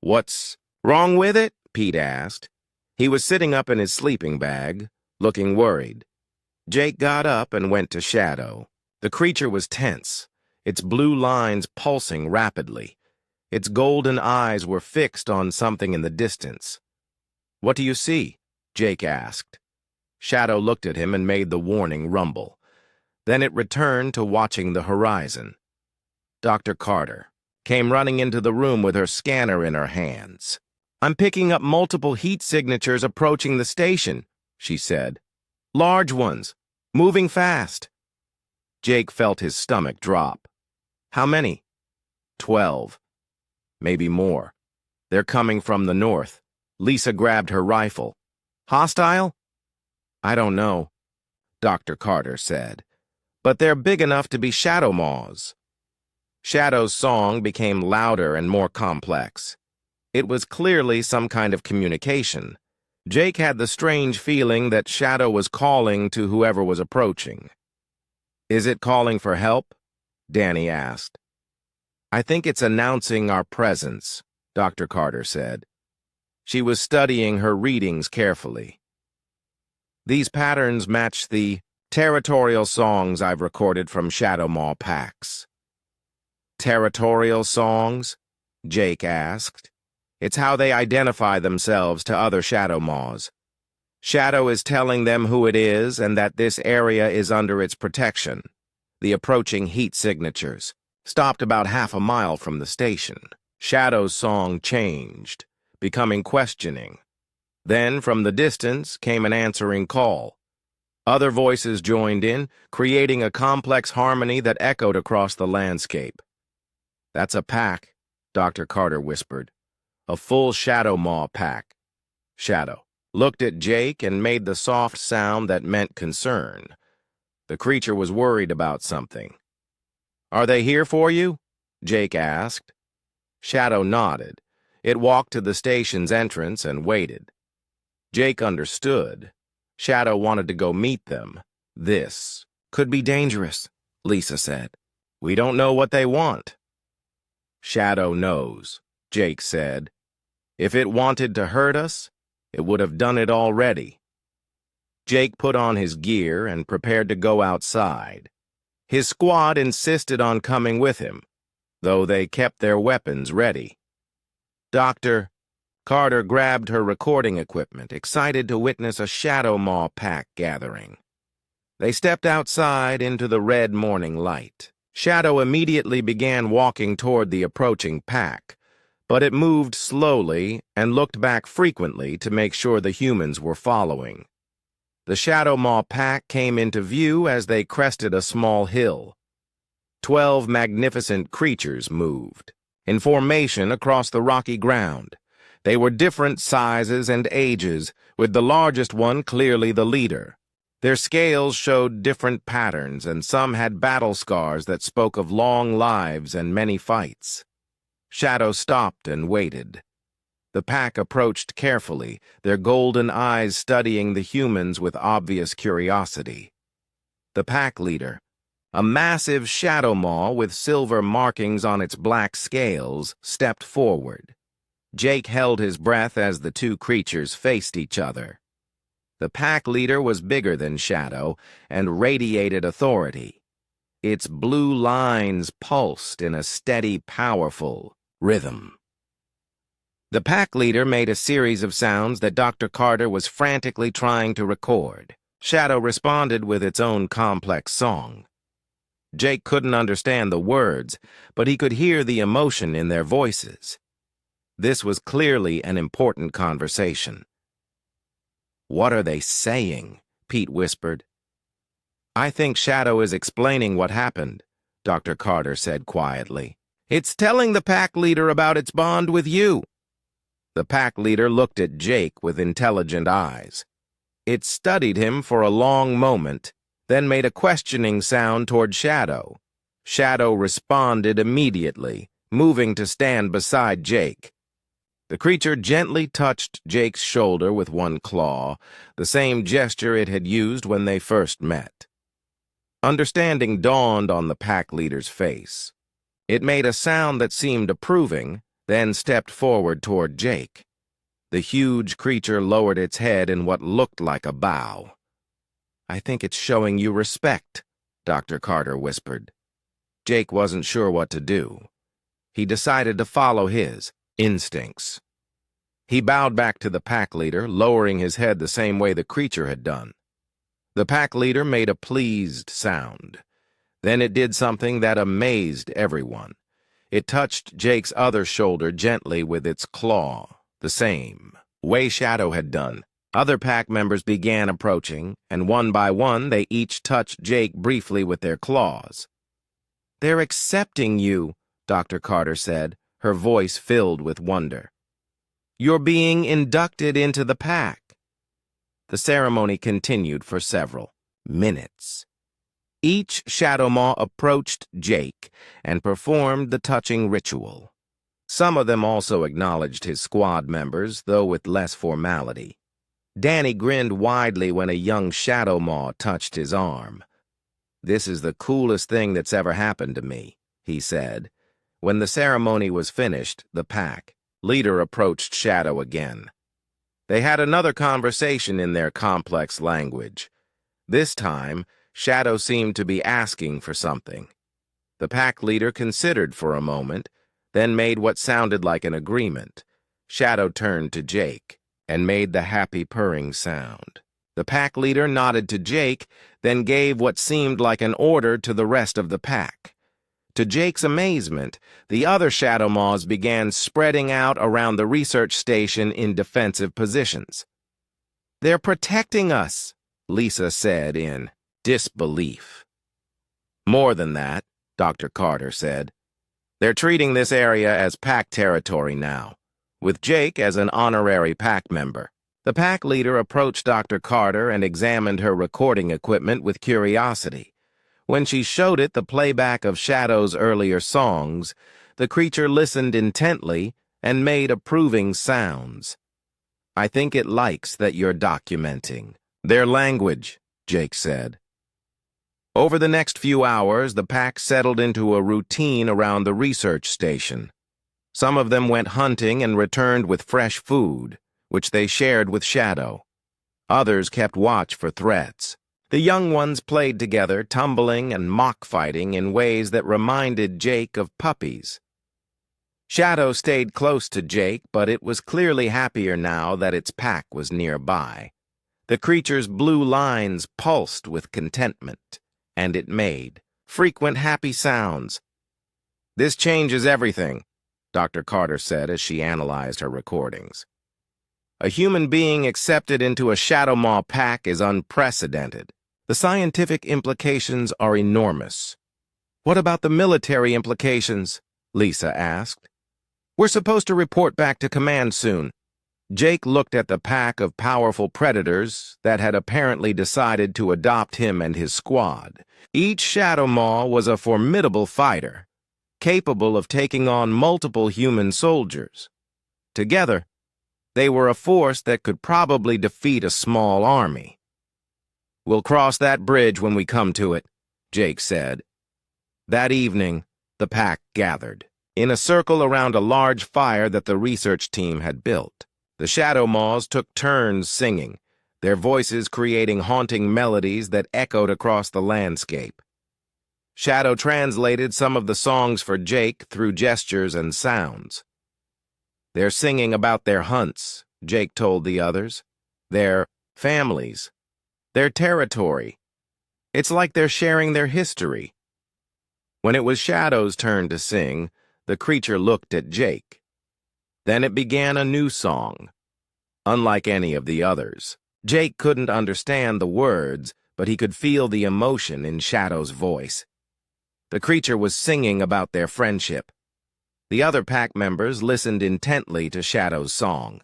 "What's wrong with it?" Pete asked. He was sitting up in his sleeping bag, looking worried. Jake got up and went to Shadow. The creature was tense, its blue lines pulsing rapidly. Its golden eyes were fixed on something in the distance. "What do you see?" Jake asked. Shadow looked at him and made the warning rumble. Then it returned to watching the horizon. Dr. Carter came running into the room with her scanner in her hands. "I'm picking up multiple heat signatures approaching the station," she said. "Large ones, moving fast." Jake felt his stomach drop. "How many?" 12. Maybe more. They're coming from the north." Lisa grabbed her rifle. "Hostile?" "I don't know," Dr. Carter said. "But they're big enough to be Shadow Maws." Shadow's song became louder and more complex. It was clearly some kind of communication. Jake had the strange feeling that Shadow was calling to whoever was approaching. "Is it calling for help?" Danny asked. "I think it's announcing our presence," Dr. Carter said. She was studying her readings carefully. "These patterns match the territorial songs I've recorded from Shadow Maw packs." "Territorial songs?" Jake asked. "It's how they identify themselves to other Shadow Maws. Shadow is telling them who it is and that this area is under its protection." The approaching heat signatures stopped about half a mile from the station. Shadow's song changed, becoming questioning. Then, from the distance, came an answering call. Other voices joined in, creating a complex harmony that echoed across the landscape. "That's a pack," Dr. Carter whispered. "A full Shadow Maw pack." Shadow looked at Jake and made the soft sound that meant concern. The creature was worried about something. "Are they here for you?" Jake asked. Shadow nodded. It walked to the station's entrance and waited. Jake understood. Shadow wanted to go meet them. "This could be dangerous," Lisa said. "We don't know what they want." "Shadow knows," Jake said. If it wanted to hurt us, it would have done it already. Jake put on his gear and prepared to go outside. His squad insisted on coming with him, though they kept their weapons ready. Dr. Carter grabbed her recording equipment, excited to witness a Shadow Maw pack gathering. They stepped outside into the red morning light. Shadow immediately began walking toward the approaching pack, but it moved slowly and looked back frequently to make sure the humans were following. The Shadow Maw pack came into view as they crested a small hill. 12 magnificent creatures moved, in formation across the rocky ground. They were different sizes and ages, with the largest one clearly the leader. Their scales showed different patterns, and some had battle scars that spoke of long lives and many fights. Shadow stopped and waited. The pack approached carefully, their golden eyes studying the humans with obvious curiosity. The pack leader, a massive Shadow Maw with silver markings on its black scales, stepped forward. Jake held his breath as the two creatures faced each other. The pack leader was bigger than Shadow and radiated authority. Its blue lines pulsed in a steady, powerful rhythm. The pack leader made a series of sounds that Dr. Carter was frantically trying to record. Shadow responded with its own complex song. Jake couldn't understand the words, but he could hear the emotion in their voices. This was clearly an important conversation. "What are they saying?" Pete whispered. "I think Shadow is explaining what happened," Dr. Carter said quietly. "It's telling the pack leader about its bond with you." The pack leader looked at Jake with intelligent eyes. It studied him for a long moment, then made a questioning sound toward Shadow. Shadow responded immediately, moving to stand beside Jake. The creature gently touched Jake's shoulder with one claw, the same gesture it had used when they first met. Understanding dawned on the pack leader's face. It made a sound that seemed approving, then stepped forward toward Jake. The huge creature lowered its head in what looked like a bow. "I think it's showing you respect," Dr. Carter whispered. Jake wasn't sure what to do. He decided to follow his instincts. He bowed back to the pack leader, lowering his head the same way the creature had done. The pack leader made a pleased sound. Then it did something that amazed everyone. It touched Jake's other shoulder gently with its claw, the same way Shadow had done. Other pack members began approaching, and one by one they each touched Jake briefly with their claws. "They're accepting you," Dr. Carter said, her voice filled with wonder. "You're being inducted into the pack." The ceremony continued for several minutes. Each Shadow Maw approached Jake and performed the touching ritual. Some of them also acknowledged his squad members, though with less formality. Danny grinned widely when a young Shadow Maw touched his arm. "This is the coolest thing that's ever happened to me," he said. When the ceremony was finished, the pack leader approached Shadow again. They had another conversation in their complex language. This time, Shadow seemed to be asking for something. The pack leader considered for a moment, then made what sounded like an agreement. Shadow turned to Jake and made the happy purring sound. The pack leader nodded to Jake, then gave what seemed like an order to the rest of the pack. To Jake's amazement, the other Shadow Maws began spreading out around the research station in defensive positions. "They're protecting us," Lisa said in disbelief. "More than that," Dr. Carter said. "They're treating this area as pack territory now, with Jake as an honorary pack member." The pack leader approached Dr. Carter and examined her recording equipment with curiosity. When she showed it the playback of Shadow's earlier songs, the creature listened intently and made approving sounds. "I think it likes that you're documenting their language," Jake said. Over the next few hours, the pack settled into a routine around the research station. Some of them went hunting and returned with fresh food, which they shared with Shadow. Others kept watch for threats. The young ones played together, tumbling and mock-fighting in ways that reminded Jake of puppies. Shadow stayed close to Jake, but it was clearly happier now that its pack was nearby. The creature's blue lines pulsed with contentment, and it made frequent happy sounds. "This changes everything," Dr. Carter said as she analyzed her recordings. "A human being accepted into a Shadowmaw pack is unprecedented. The scientific implications are enormous." "What about the military implications?" Lisa asked. "We're supposed to report back to command soon." Jake looked at the pack of powerful predators that had apparently decided to adopt him and his squad. Each Shadowmaw was a formidable fighter, capable of taking on multiple human soldiers. Together, they were a force that could probably defeat a small army. "We'll cross that bridge when we come to it," Jake said. That evening, the pack gathered in a circle around a large fire that the research team had built. The Shadowmaws took turns singing, their voices creating haunting melodies that echoed across the landscape. Shadow translated some of the songs for Jake through gestures and sounds. "They're singing about their hunts," Jake told the others. "Their families. Their territory. It's like they're sharing their history." When it was Shadow's turn to sing, the creature looked at Jake. Then it began a new song. Unlike any of the others, Jake couldn't understand the words, but he could feel the emotion in Shadow's voice. The creature was singing about their friendship. The other pack members listened intently to Shadow's song.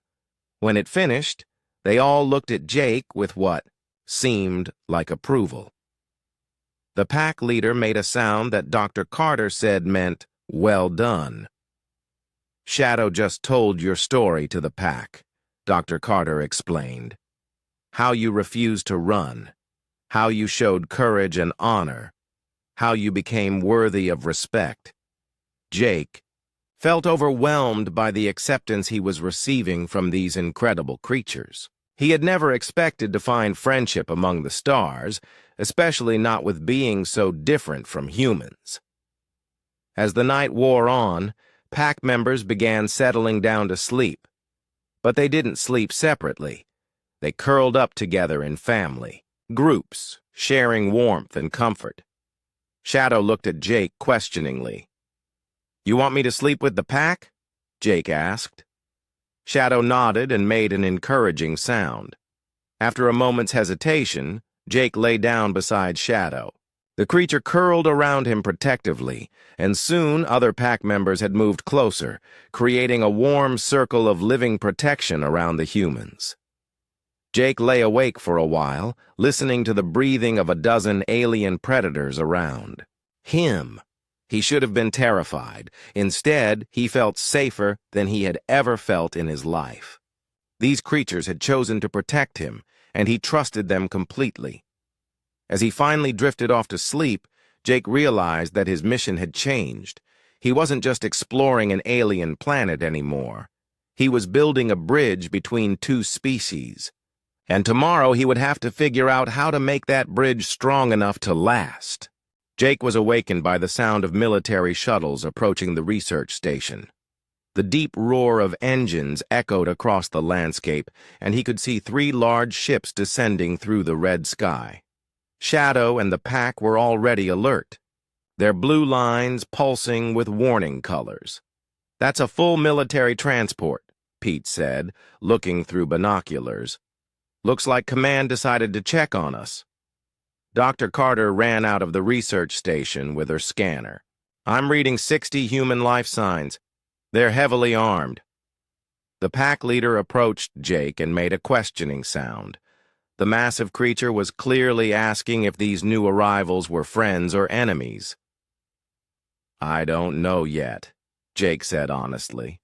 When it finished, they all looked at Jake with what seemed like approval. The pack leader made a sound that Dr. Carter said meant, "Well done." "Shadow just told your story to the pack," Dr. Carter explained. "How you refused to run, how you showed courage and honor, how you became worthy of respect." Jake felt overwhelmed by the acceptance he was receiving from these incredible creatures. He had never expected to find friendship among the stars, especially not with beings so different from humans. As the night wore on, pack members began settling down to sleep. But they didn't sleep separately. They curled up together in family, groups, sharing warmth and comfort. Shadow looked at Jake questioningly. "You want me to sleep with the pack?" Jake asked. Shadow nodded and made an encouraging sound. After a moment's hesitation, Jake lay down beside Shadow. The creature curled around him protectively, and soon other pack members had moved closer, creating a warm circle of living protection around the humans. Jake lay awake for a while, listening to the breathing of a dozen alien predators around. He should have been terrified. Instead, he felt safer than he had ever felt in his life. These creatures had chosen to protect him, and he trusted them completely. As he finally drifted off to sleep, Jake realized that his mission had changed. He wasn't just exploring an alien planet anymore. He was building a bridge between two species. And tomorrow he would have to figure out how to make that bridge strong enough to last. Jake was awakened by the sound of military shuttles approaching the research station. The deep roar of engines echoed across the landscape, and he could see 3 large ships descending through the red sky. Shadow and the pack were already alert, their blue lines pulsing with warning colors. "That's a full military transport," Pete said, looking through binoculars. "Looks like Command decided to check on us." Dr. Carter ran out of the research station with her scanner. "I'm reading 60 human life signs. They're heavily armed." The pack leader approached Jake and made a questioning sound. The massive creature was clearly asking if these new arrivals were friends or enemies. "I don't know yet," Jake said honestly.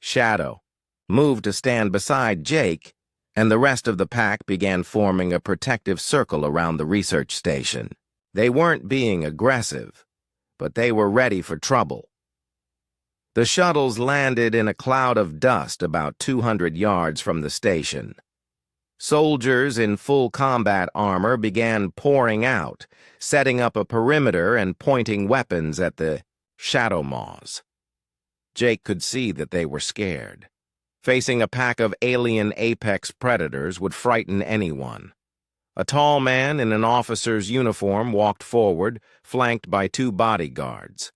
Shadow moved to stand beside Jake, and the rest of the pack began forming a protective circle around the research station. They weren't being aggressive, but they were ready for trouble. The shuttles landed in a cloud of dust about 200 yards from the station. Soldiers in full combat armor began pouring out, setting up a perimeter and pointing weapons at the shadow maws. Jake could see that they were scared. Facing a pack of alien apex predators would frighten anyone. A tall man in an officer's uniform walked forward, flanked by 2 bodyguards.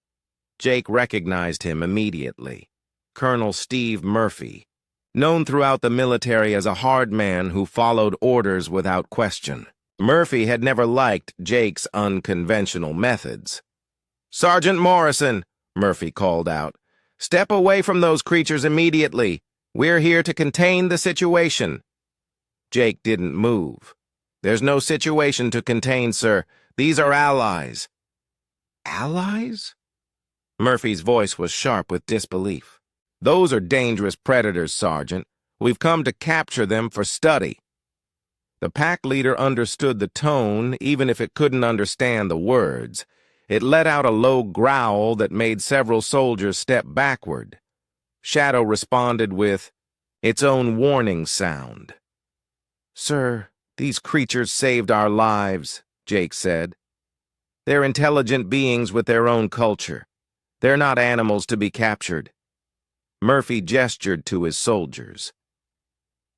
Jake recognized him immediately. Colonel Steve Murphy, known throughout the military as a hard man who followed orders without question. Murphy had never liked Jake's unconventional methods. "Sergeant Morrison," Murphy called out, "step away from those creatures immediately. We're here to contain the situation." Jake didn't move. "There's no situation to contain, sir. These are allies." "Allies?" Murphy's voice was sharp with disbelief. "Those are dangerous predators, Sergeant. We've come to capture them for study." The pack leader understood the tone, even if it couldn't understand the words. It let out a low growl that made several soldiers step backward. Shadow responded with its own warning sound. "Sir, these creatures saved our lives," Jake said. "They're intelligent beings with their own culture. They're not animals to be captured." Murphy gestured to his soldiers.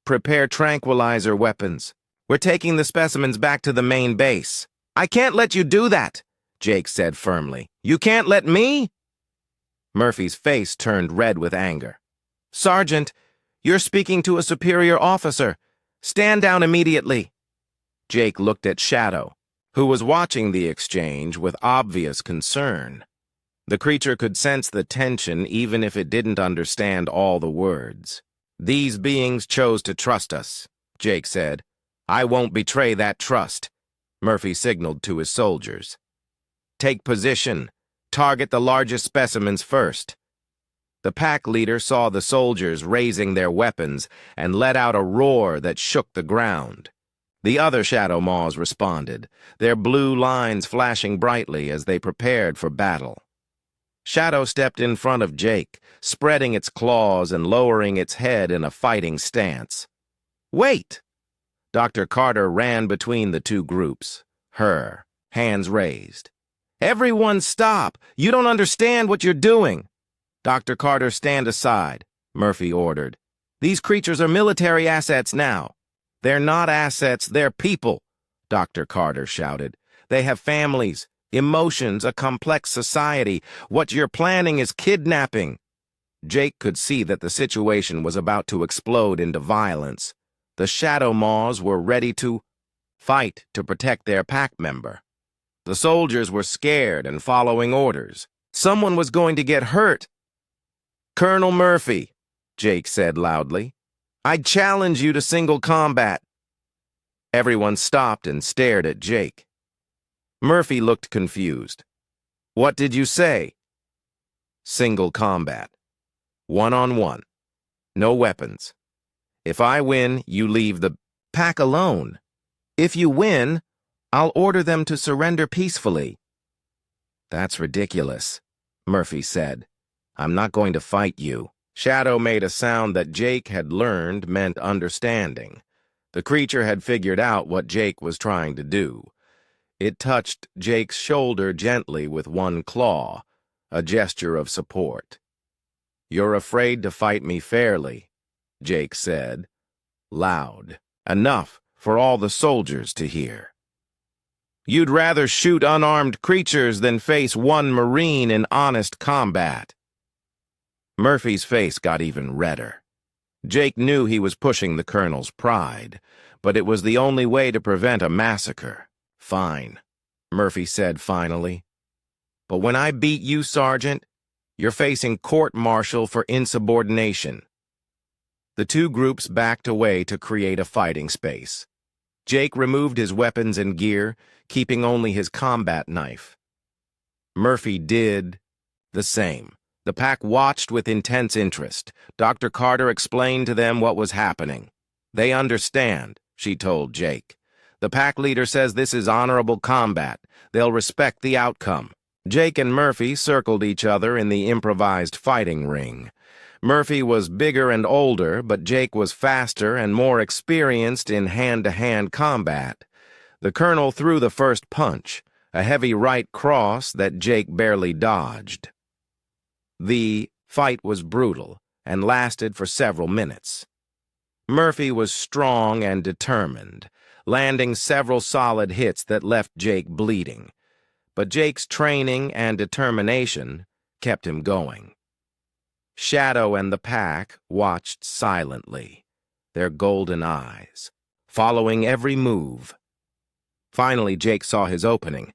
"Prepare tranquilizer weapons. We're taking the specimens back to the main base." "I can't let you do that," Jake said firmly. "You can't let me?" Murphy's face turned red with anger. "Sergeant, you're speaking to a superior officer. Stand down immediately." Jake looked at Shadow, who was watching the exchange with obvious concern. The creature could sense the tension even if it didn't understand all the words. "These beings chose to trust us," Jake said. "I won't betray that trust." Murphy signaled to his soldiers. "Take position. Target the largest specimens first." The pack leader saw the soldiers raising their weapons and let out a roar that shook the ground. The other Shadow Maws responded, their blue lines flashing brightly as they prepared for battle. Shadow stepped in front of Jake, spreading its claws and lowering its head in a fighting stance. "Wait!" Dr. Carter ran between the 2 groups, her hands raised. "Everyone stop! You don't understand what you're doing!" "Dr. Carter, stand aside," Murphy ordered. "These creatures are military assets now." "They're not assets, they're people," Dr. Carter shouted. "They have families, emotions, a complex society. What you're planning is kidnapping." Jake could see that the situation was about to explode into violence. The Shadow Maws were ready to fight to protect their pack member. The soldiers were scared and following orders. Someone was going to get hurt. "Colonel Murphy," Jake said loudly, "I challenge you to single combat." Everyone stopped and stared at Jake. Murphy looked confused. "What did you say?" "Single combat. 1-on-1. No weapons. If I win, you leave the pack alone. If you win, I'll order them to surrender peacefully." "That's ridiculous," Murphy said. "I'm not going to fight you." Shadow made a sound that Jake had learned meant understanding. The creature had figured out what Jake was trying to do. It touched Jake's shoulder gently with one claw, a gesture of support. "You're afraid to fight me fairly," Jake said, loud, enough for all the soldiers to hear. "You'd rather shoot unarmed creatures than face one Marine in honest combat." Murphy's face got even redder. Jake knew he was pushing the colonel's pride, but it was the only way to prevent a massacre. "Fine," Murphy said finally. "But when I beat you, Sergeant, you're facing court-martial for insubordination." The 2 groups backed away to create a fighting space. Jake removed his weapons and gear, keeping only his combat knife. Murphy did the same. The pack watched with intense interest. Dr. Carter explained to them what was happening. "They understand," she told Jake. "The pack leader says this is honorable combat. They'll respect the outcome." Jake and Murphy circled each other in the improvised fighting ring. Murphy was bigger and older, but Jake was faster and more experienced in hand-to-hand combat. The colonel threw the first punch, a heavy right cross that Jake barely dodged. The fight was brutal and lasted for several minutes. Murphy was strong and determined, landing several solid hits that left Jake bleeding. But Jake's training and determination kept him going. Shadow and the pack watched silently, their golden eyes, following every move. Finally, Jake saw his opening.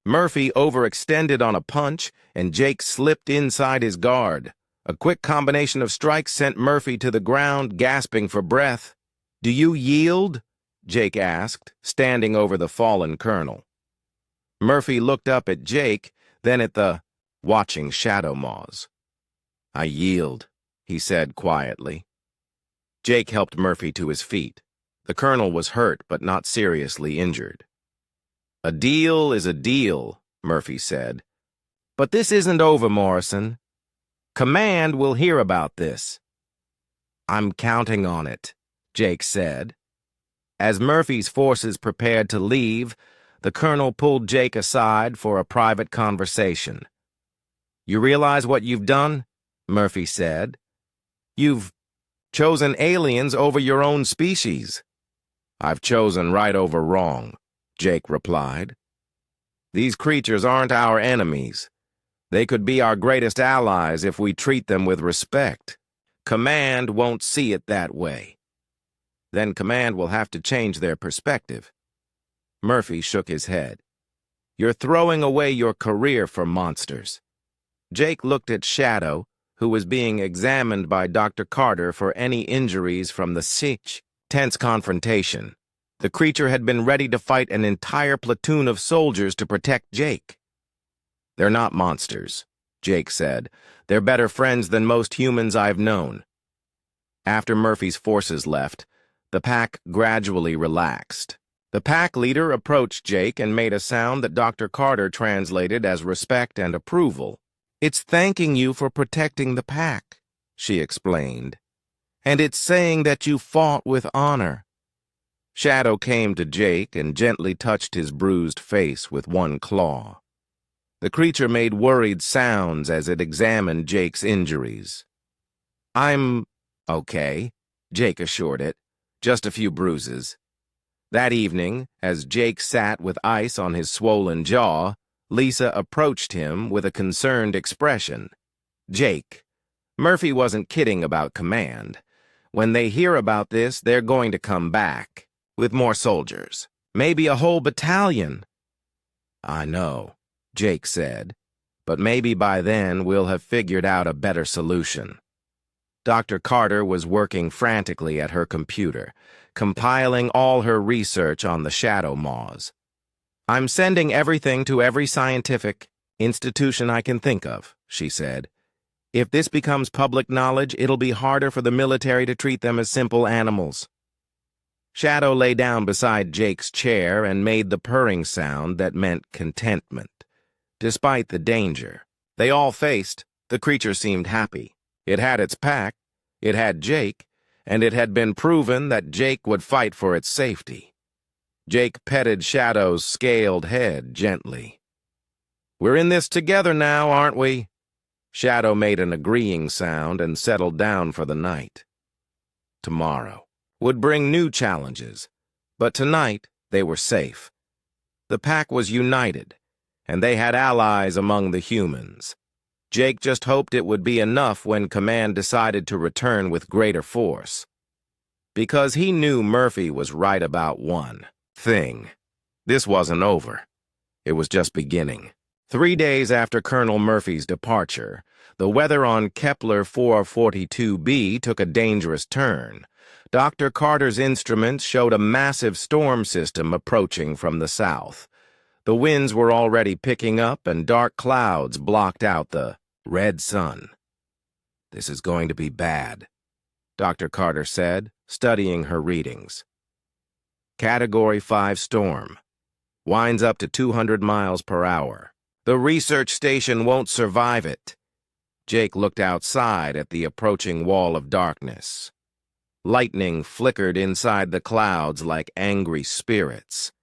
Murphy overextended on a punch, and Jake slipped inside his guard. A quick combination of strikes sent Murphy to the ground, gasping for breath. "Do you yield?" Jake asked, standing over the fallen colonel. Murphy looked up at Jake, then at the watching shadow maws. "I yield," he said quietly. Jake helped Murphy to his feet. The colonel was hurt but not seriously injured. "A deal is a deal," Murphy said. "But this isn't over, Morrison. Command will hear about this." "I'm counting on it," Jake said. As Murphy's forces prepared to leave, the colonel pulled Jake aside for a private conversation. "You realize what you've done?" Murphy said. "You've chosen aliens over your own species." "I've chosen right over wrong," Jake replied. "These creatures aren't our enemies. They could be our greatest allies if we treat them with respect. Command won't see it that way. Then Command will have to change their perspective." Murphy shook his head. "You're throwing away your career for monsters." Jake looked at Shadow, who was being examined by Dr. Carter for any injuries from the tense confrontation. The creature had been ready to fight an entire platoon of soldiers to protect Jake. "They're not monsters," Jake said. "They're better friends than most humans I've known." After Murphy's forces left, the pack gradually relaxed. The pack leader approached Jake and made a sound that Dr. Carter translated as respect and approval. "It's thanking you for protecting the pack," she explained. "And it's saying that you fought with honor." Shadow came to Jake and gently touched his bruised face with one claw. The creature made worried sounds as it examined Jake's injuries. "I'm okay," Jake assured it. "Just a few bruises." That evening, as Jake sat with ice on his swollen jaw, Lisa approached him with a concerned expression. "Jake, Murphy wasn't kidding about Command. When they hear about this, they're going to come back. With more soldiers. Maybe a whole battalion." "I know," Jake said. "But maybe by then we'll have figured out a better solution." Dr. Carter was working frantically at her computer, compiling all her research on the shadow maws. "I'm sending everything to every scientific institution I can think of," she said. "If this becomes public knowledge, it'll be harder for the military to treat them as simple animals." Shadow lay down beside Jake's chair and made the purring sound that meant contentment. Despite the danger they all faced, the creature seemed happy. It had its pack, it had Jake, and it had been proven that Jake would fight for its safety. Jake petted Shadow's scaled head gently. "We're in this together now, aren't we?" Shadow made an agreeing sound and settled down for the night. Tomorrow would bring new challenges, but tonight they were safe. The pack was united, and they had allies among the humans. Jake just hoped it would be enough when Command decided to return with greater force. Because he knew Murphy was right about one thing. This wasn't over. It was just beginning. 3 days after Colonel Murphy's departure, the weather on Kepler 442b took a dangerous turn. Dr. Carter's instruments showed a massive storm system approaching from the south. The winds were already picking up, and dark clouds blocked out the red sun. "This is going to be bad," Dr. Carter said, studying her readings. "Category 5 storm. Winds up to 200 miles per hour. The research station won't survive it. Jake looked outside at the approaching wall of darkness. Lightning flickered inside the clouds like angry spirits.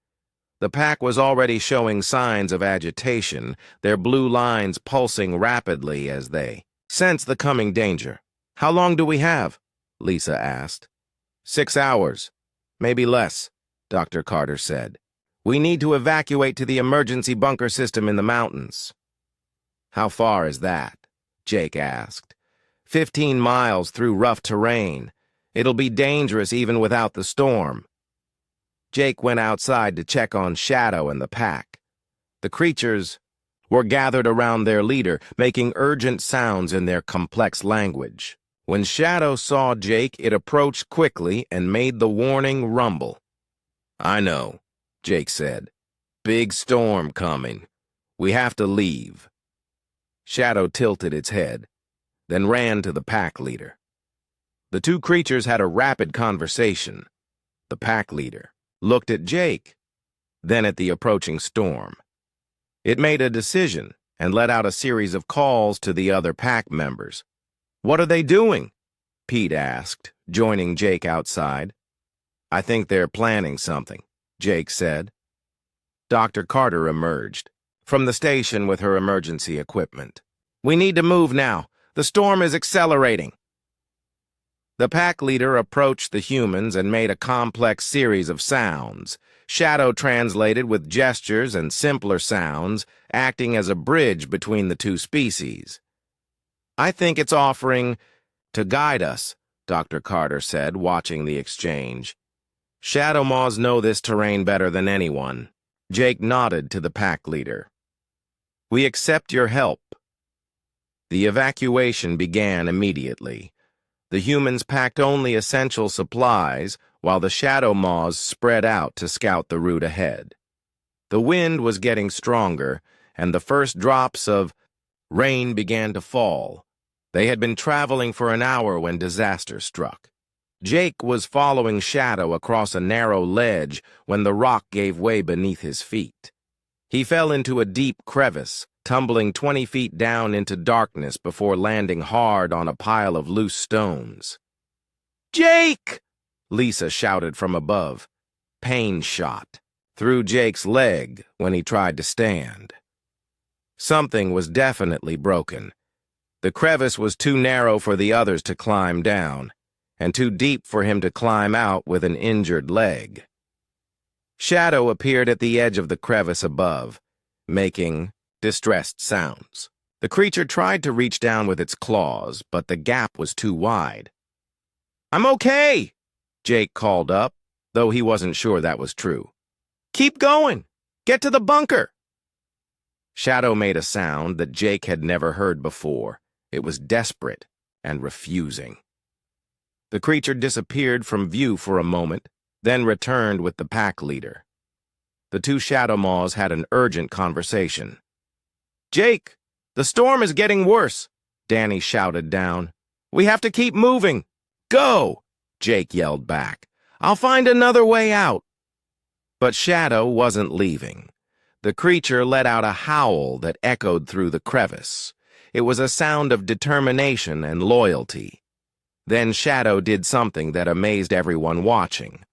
The pack was already showing signs of agitation, their blue lines pulsing rapidly as they sensed the coming danger. "How long do we have?" Lisa asked. 6 hours. Maybe less, Dr. Carter said. "We need to evacuate to the emergency bunker system in the mountains." "How far is that?" Jake asked. 15 miles through rough terrain. It'll be dangerous even without the storm." Jake went outside to check on Shadow and the pack. The creatures were gathered around their leader, making urgent sounds in their complex language. When Shadow saw Jake, it approached quickly and made the warning rumble. "I know," Jake said. "Big storm coming. We have to leave." Shadow tilted its head, then ran to the pack leader. The two creatures had a rapid conversation. The pack leader looked at Jake, then at the approaching storm. It made a decision and let out a series of calls to the other pack members. "What are they doing?" Pete asked, joining Jake outside. "I think they're planning something," Jake said. Dr. Carter emerged from the station with her emergency equipment. "We need to move now. The storm is accelerating." The pack leader approached the humans and made a complex series of sounds. Shadow translated with gestures and simpler sounds, acting as a bridge between the two species. "I think it's offering to guide us," Dr. Carter said, watching the exchange. "Shadow Maws know this terrain better than anyone." Jake nodded to the pack leader. "We accept your help." The evacuation began immediately. The humans packed only essential supplies, while the Shadow Maws spread out to scout the route ahead. The wind was getting stronger, and the first drops of rain began to fall. They had been traveling for an hour when disaster struck. Jake was following Shadow across a narrow ledge when the rock gave way beneath his feet. He fell into a deep crevice, tumbling 20 feet down into darkness before landing hard on a pile of loose stones. "Jake!" Lisa shouted from above. Pain shot through Jake's leg when he tried to stand. Something was definitely broken. The crevice was too narrow for the others to climb down, and too deep for him to climb out with an injured leg. Shadow appeared at the edge of the crevice above, making distressed sounds. The creature tried to reach down with its claws, but the gap was too wide. "I'm okay," Jake called up, though he wasn't sure that was true. "Keep going. Get to the bunker." Shadow made a sound that Jake had never heard before. It was desperate and refusing. The creature disappeared from view for a moment, then returned with the pack leader. The two Shadow Maws had an urgent conversation. "Jake, the storm is getting worse," Danny shouted down. "We have to keep moving." "Go!" Jake yelled back. "I'll find another way out." But Shadow wasn't leaving. The creature let out a howl that echoed through the crevice. It was a sound of determination and loyalty. Then Shadow did something that amazed everyone watching.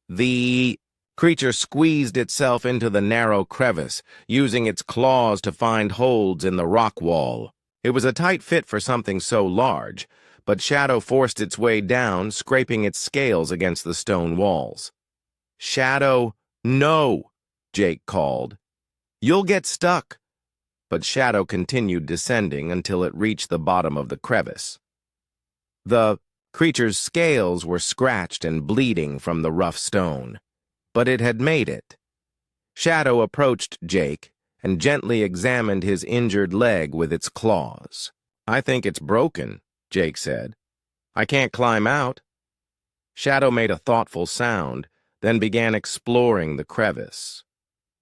The creature squeezed itself into the narrow crevice, using its claws to find holds in the rock wall. It was a tight fit for something so large, but Shadow forced its way down, scraping its scales against the stone walls. "Shadow, no!" Jake called. "You'll get stuck." But Shadow continued descending until it reached the bottom of the crevice. The creature's scales were scratched and bleeding from the rough stone, but it had made it. Shadow approached Jake and gently examined his injured leg with its claws. "I think it's broken," Jake said. "I can't climb out." Shadow made a thoughtful sound, then began exploring the crevice.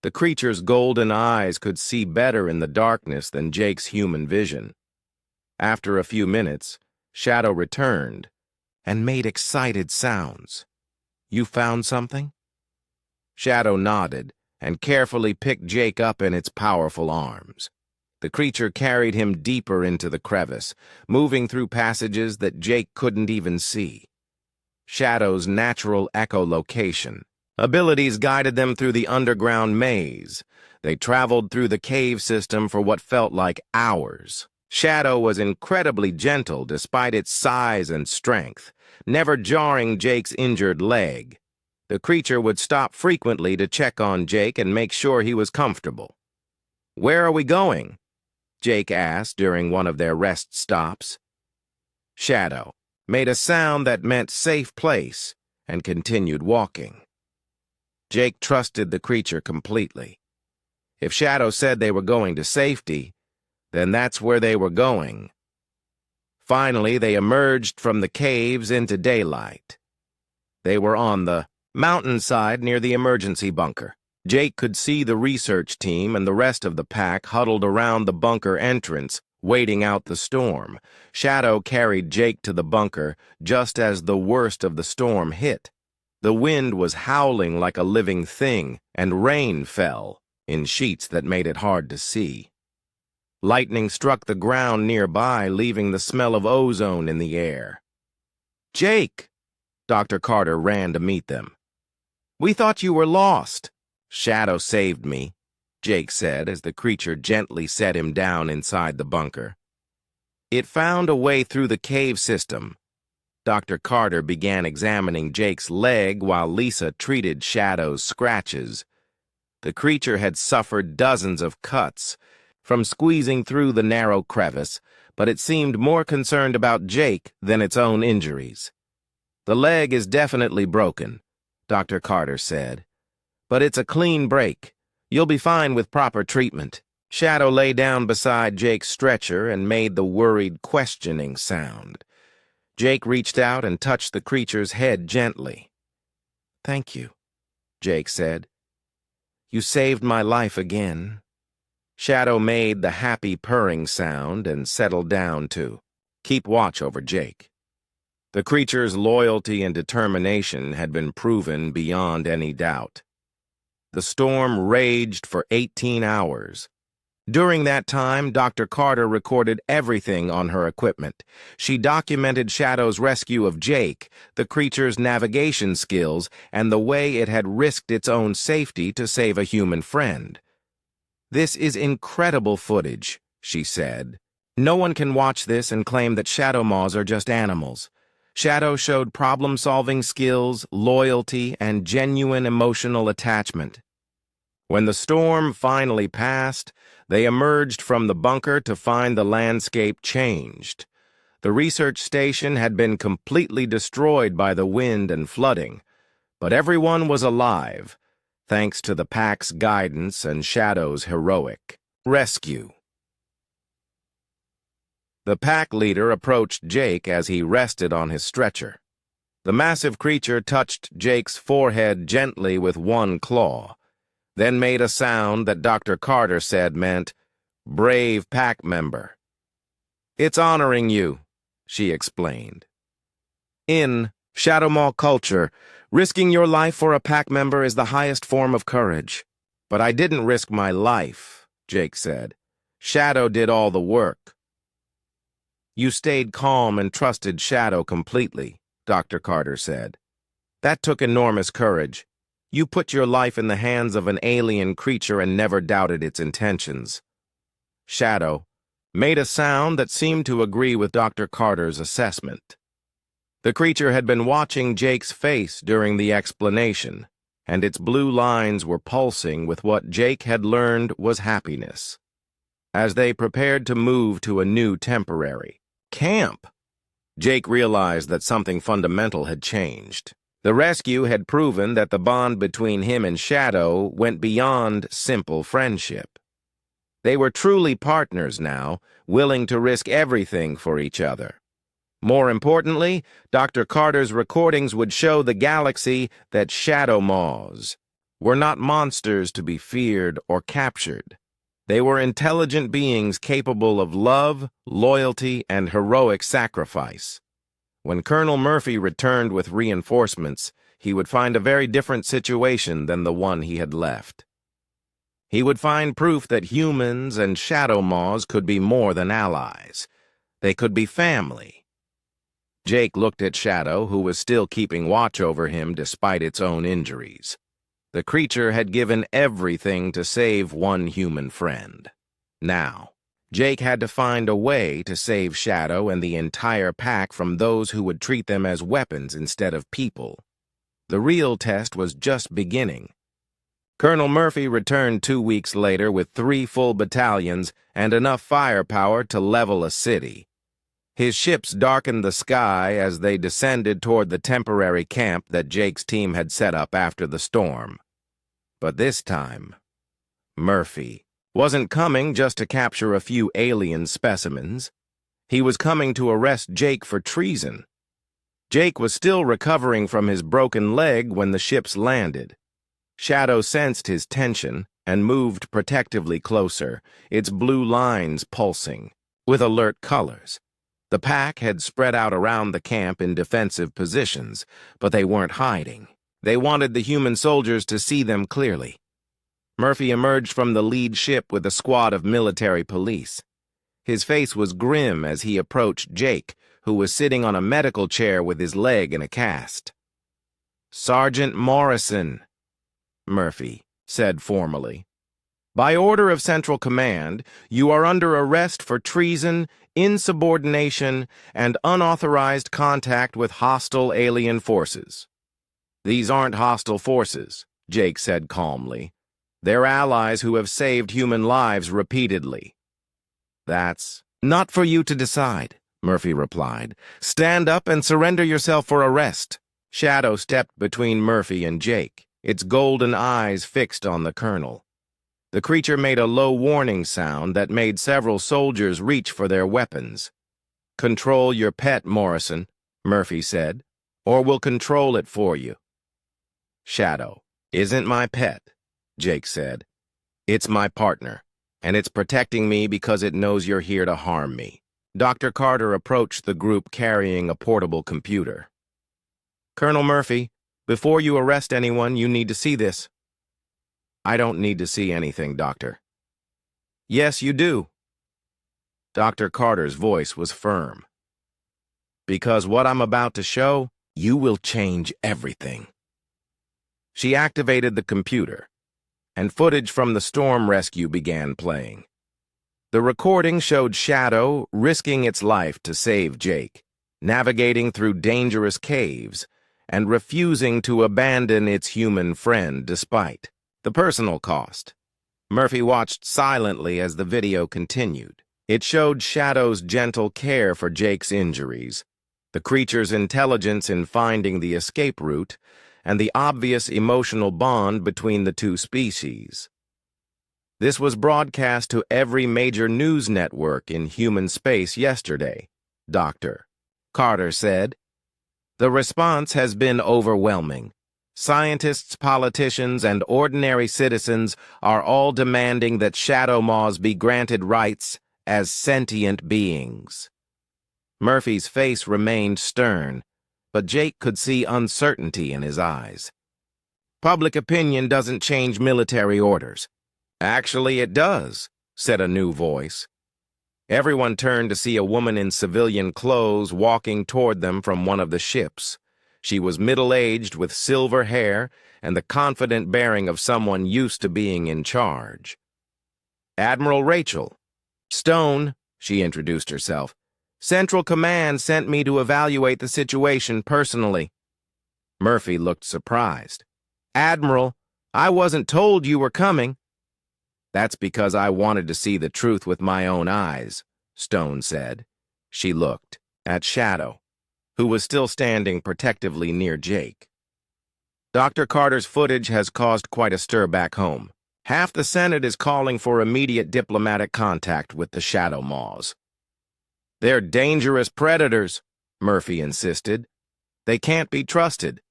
The creature's golden eyes could see better in the darkness than Jake's human vision. After a few minutes, Shadow returned and made excited sounds. "You found something?" Shadow nodded and carefully picked Jake up in its powerful arms. The creature carried him deeper into the crevice, moving through passages that Jake couldn't even see. Shadow's natural echolocation abilities guided them through the underground maze. They traveled through the cave system for what felt like hours. Shadow was incredibly gentle despite its size and strength, never jarring Jake's injured leg. The creature would stop frequently to check on Jake and make sure he was comfortable. "Where are we going?" Jake asked during one of their rest stops. Shadow made a sound that meant safe place and continued walking. Jake trusted the creature completely. If Shadow said they were going to safety, then that's where they were going. Finally, they emerged from the caves into daylight. They were on the mountainside near the emergency bunker. Jake could see the research team and the rest of the pack huddled around the bunker entrance, waiting out the storm. Shadow carried Jake to the bunker just as the worst of the storm hit. The wind was howling like a living thing, and rain fell in sheets that made it hard to see. Lightning struck the ground nearby, leaving the smell of ozone in the air. "Jake!" Dr. Carter ran to meet them. "We thought you were lost." "Shadow saved me," Jake said as the creature gently set him down inside the bunker. "It found a way through the cave system." Dr. Carter began examining Jake's leg while Lisa treated Shadow's scratches. The creature had suffered dozens of cuts from squeezing through the narrow crevice, but it seemed more concerned about Jake than its own injuries. "The leg is definitely broken," Dr. Carter said, "but it's a clean break. You'll be fine with proper treatment." Shadow lay down beside Jake's stretcher and made the worried, questioning sound. Jake reached out and touched the creature's head gently. "Thank you," Jake said. "You saved my life again." Shadow made the happy purring sound and settled down to keep watch over Jake. The creature's loyalty and determination had been proven beyond any doubt. The storm raged for 18 hours. During that time, Dr. Carter recorded everything on her equipment. She documented Shadow's rescue of Jake, the creature's navigation skills, and the way it had risked its own safety to save a human friend. "This is incredible footage," she said. "No one can watch this and claim that Shadow Maws are just animals. Shadow showed problem-solving skills, loyalty, and genuine emotional attachment." When the storm finally passed, they emerged from the bunker to find the landscape changed. The research station had been completely destroyed by the wind and flooding, but everyone was alive, thanks to the pack's guidance and Shadow's heroic rescue. The pack leader approached Jake as he rested on his stretcher. The massive creature touched Jake's forehead gently with one claw, then made a sound that Dr. Carter said meant, "Brave pack member." "It's honoring you," she explained. "In Shadow Maw culture, risking your life for a pack member is the highest form of courage. But I didn't risk my life," Jake said. "Shadow did all the work." "You stayed calm and trusted Shadow completely," Dr. Carter said. "That took enormous courage. You put your life in the hands of an alien creature and never doubted its intentions." Shadow made a sound that seemed to agree with Dr. Carter's assessment. The creature had been watching Jake's face during the explanation, and its blue lines were pulsing with what Jake had learned was happiness. As they prepared to move to a new temporary camp, Jake realized that something fundamental had changed. The rescue had proven that the bond between him and Shadow went beyond simple friendship. They were truly partners now, willing to risk everything for each other. More importantly, Dr. Carter's recordings would show the galaxy that Shadow Maws were not monsters to be feared or captured. They were intelligent beings capable of love, loyalty, and heroic sacrifice. When Colonel Murphy returned with reinforcements, he would find a very different situation than the one he had left. He would find proof that humans and Shadow Maws could be more than allies. They could be family. Jake looked at Shadow, who was still keeping watch over him despite its own injuries. The creature had given everything to save one human friend. Now, Jake had to find a way to save Shadow and the entire pack from those who would treat them as weapons instead of people. The real test was just beginning. Colonel Murphy returned 2 weeks later with 3 full battalions and enough firepower to level a city. His ships darkened the sky as they descended toward the temporary camp that Jake's team had set up after the storm. But this time, Murphy wasn't coming just to capture a few alien specimens. He was coming to arrest Jake for treason. Jake was still recovering from his broken leg when the ships landed. Shadow sensed his tension and moved protectively closer, its blue lines pulsing, with alert colors. The pack had spread out around the camp in defensive positions, but they weren't hiding. They wanted the human soldiers to see them clearly. Murphy emerged from the lead ship with a squad of military police. His face was grim as he approached Jake, who was sitting on a medical chair with his leg in a cast. "Sergeant Morrison," Murphy said formally. "By order of Central Command, you are under arrest for treason, insubordination, and unauthorized contact with hostile alien forces." "These aren't hostile forces," Jake said calmly. "They're allies who have saved human lives repeatedly." "That's not for you to decide," Murphy replied. "Stand up and surrender yourself for arrest." Shadow stepped between Murphy and Jake, its golden eyes fixed on the colonel. The creature made a low warning sound that made several soldiers reach for their weapons. "Control your pet, Morrison," Murphy said, "or we'll control it for you." "Shadow isn't my pet," Jake said. "It's my partner, and it's protecting me because it knows you're here to harm me." Dr. Carter approached the group carrying a portable computer. "Colonel Murphy, before you arrest anyone, you need to see this." "I don't need to see anything, Doctor." "Yes, you do." Dr. Carter's voice was firm. "Because what I'm about to show, you will change everything." She activated the computer, and footage from the storm rescue began playing. The recording showed Shadow risking its life to save Jake, navigating through dangerous caves, and refusing to abandon its human friend despite the personal cost. Murphy watched silently as the video continued. It showed Shadow's gentle care for Jake's injuries, the creature's intelligence in finding the escape route, and the obvious emotional bond between the two species. This was broadcast to every major news network in human space yesterday, Dr. Carter said. "The response has been overwhelming. Scientists, politicians, and ordinary citizens are all demanding that Shadow Maws be granted rights as sentient beings." Murphy's face remained stern, but Jake could see uncertainty in his eyes. "Public opinion doesn't change military orders." "Actually, it does," said a new voice. Everyone turned to see a woman in civilian clothes walking toward them from one of the ships. She was middle-aged with silver hair and the confident bearing of someone used to being in charge. "Admiral Rachel Stone," she introduced herself. "Central Command sent me to evaluate the situation personally." Murphy looked surprised. "Admiral, I wasn't told you were coming." "That's because I wanted to see the truth with my own eyes," Stone said. She looked at Shadow, who was still standing protectively near Jake. "Dr. Carter's footage has caused quite a stir back home. Half the Senate is calling for immediate diplomatic contact with the Shadow Maws." "They're dangerous predators," Murphy insisted. "They can't be trusted."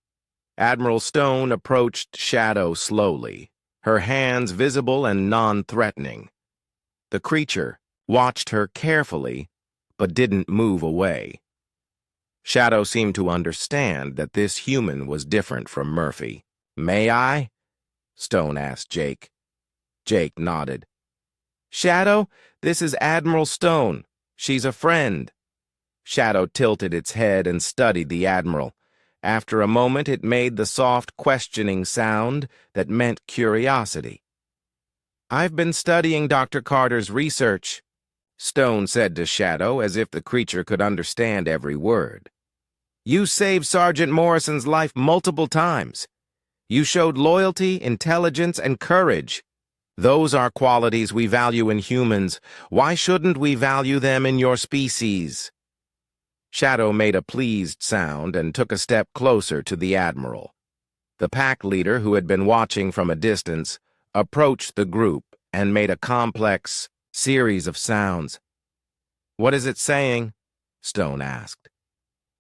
Admiral Stone approached Shadow slowly, her hands visible and non-threatening. The creature watched her carefully, but didn't move away. Shadow seemed to understand that this human was different from Murphy. "May I?" Stone asked Jake. Jake nodded. Shadow, this is Admiral Stone. She's a friend. Shadow tilted its head and studied the Admiral. After a moment, it made the soft, questioning sound that meant curiosity. I've been studying Dr. Carter's research, Stone said to Shadow, as if the creature could understand every word. You saved Sergeant Morrison's life multiple times. You showed loyalty, intelligence, and courage. Those are qualities we value in humans. Why shouldn't we value them in your species? Shadow made a pleased sound and took a step closer to the Admiral. The pack leader, who had been watching from a distance, approached the group and made a complex series of sounds. What is it saying? Stone asked.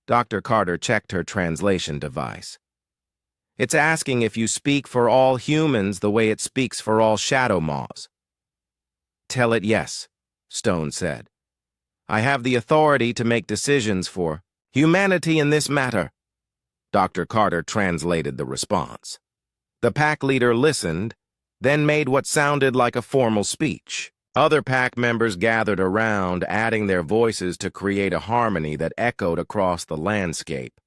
Dr. Carter checked her translation device. It's asking if you speak for all humans the way it speaks for all shadow maws. Tell it yes, Stone said. I have the authority to make decisions for humanity in this matter. Dr. Carter translated the response. The pack leader listened, then made what sounded like a formal speech. Other pack members gathered around, adding their voices to create a harmony that echoed across the landscape.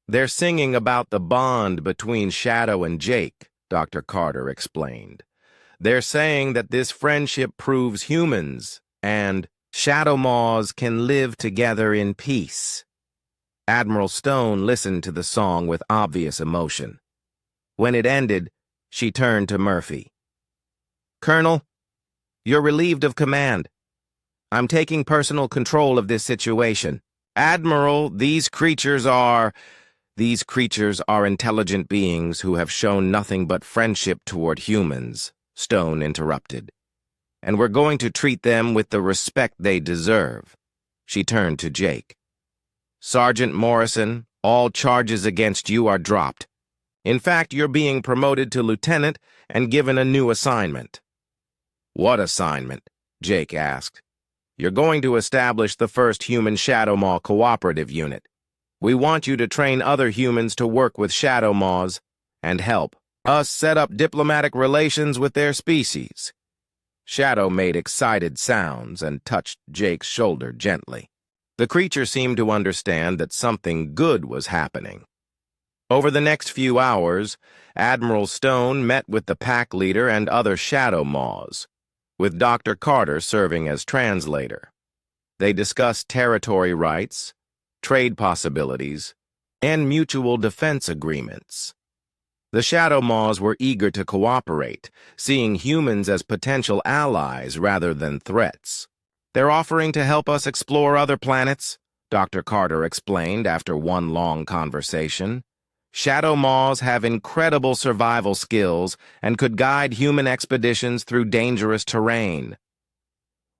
They're singing about the bond between Shadow and Jake, Dr. Carter explained. They're saying that this friendship proves humans and Shadow Maws can live together in peace. Admiral Stone listened to the song with obvious emotion. When it ended, she turned to Murphy. Colonel, you're relieved of command. I'm taking personal control of this situation. Admiral, these creatures are intelligent beings who have shown nothing but friendship toward humans, Stone interrupted. And we're going to treat them with the respect they deserve. She turned to Jake. Sergeant Morrison, all charges against you are dropped. In fact, you're being promoted to lieutenant and given a new assignment. What assignment? Jake asked. You're going to establish the first human Shadow Maw cooperative unit. We want you to train other humans to work with Shadow Maws and help us set up diplomatic relations with their species. Shadow made excited sounds and touched Jake's shoulder gently. The creature seemed to understand that something good was happening. Over the next few hours, Admiral Stone met with the pack leader and other Shadow Maws, with Dr. Carter serving as translator. They discussed territory rights, trade possibilities, and mutual defense agreements. The Shadow Maws were eager to cooperate, seeing humans as potential allies rather than threats. They're offering to help us explore other planets, Dr. Carter explained after one long conversation. Shadow Maws have incredible survival skills and could guide human expeditions through dangerous terrain.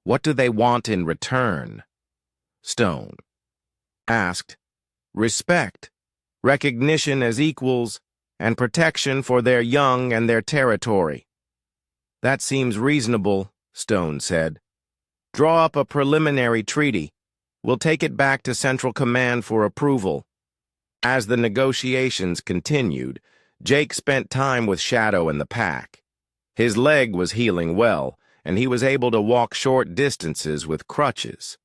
What do they want in return? Stone asked. Respect, recognition as equals, and protection for their young and their territory. That seems reasonable, Stone said. Draw up a preliminary treaty. We'll take it back to Central Command for approval. As the negotiations continued, Jake spent time with Shadow and the pack. His leg was healing well, and he was able to walk short distances with crutches.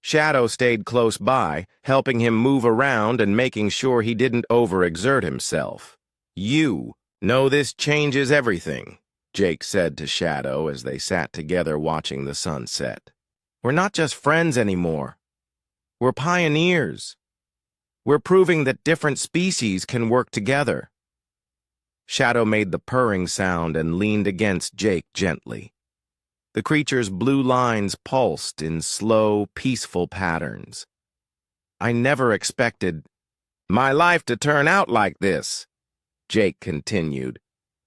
Shadow stayed close by, helping him move around and making sure he didn't overexert himself. You know this changes everything, Jake said to Shadow as they sat together watching the sunset. We're not just friends anymore. We're pioneers. We're proving that different species can work together. Shadow made the purring sound and leaned against Jake gently. The creature's blue lines pulsed in slow, peaceful patterns. I never expected my life to turn out like this, Jake continued.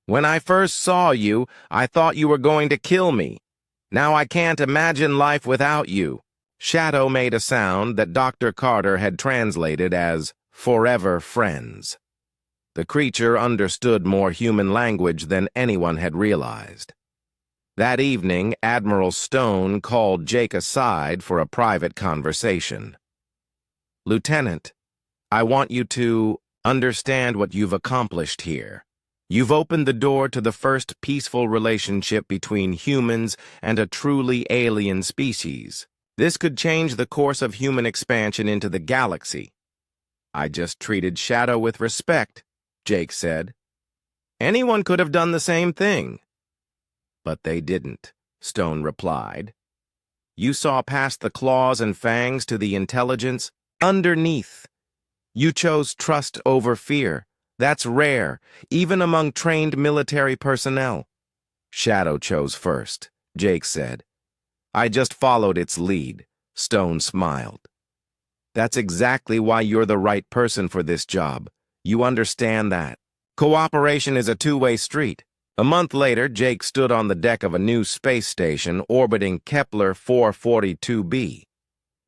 When I first saw you, I thought you were going to kill me. Now I can't imagine life without you. Shadow made a sound that Dr. Carter had translated as forever friends. The creature understood more human language than anyone had realized. That evening, Admiral Stone called Jake aside for a private conversation. Lieutenant, I want you to understand what you've accomplished here. You've opened the door to the first peaceful relationship between humans and a truly alien species. This could change the course of human expansion into the galaxy. I just treated Shadow with respect, Jake said. Anyone could have done the same thing. But they didn't, Stone replied. You saw past the claws and fangs to the intelligence underneath. You chose trust over fear. That's rare, even among trained military personnel. Shadow chose first, Jake said. I just followed its lead, Stone smiled. That's exactly why you're the right person for this job. You understand that. Cooperation is a two-way street. A month later, Jake stood on the deck of a new space station orbiting Kepler 442b.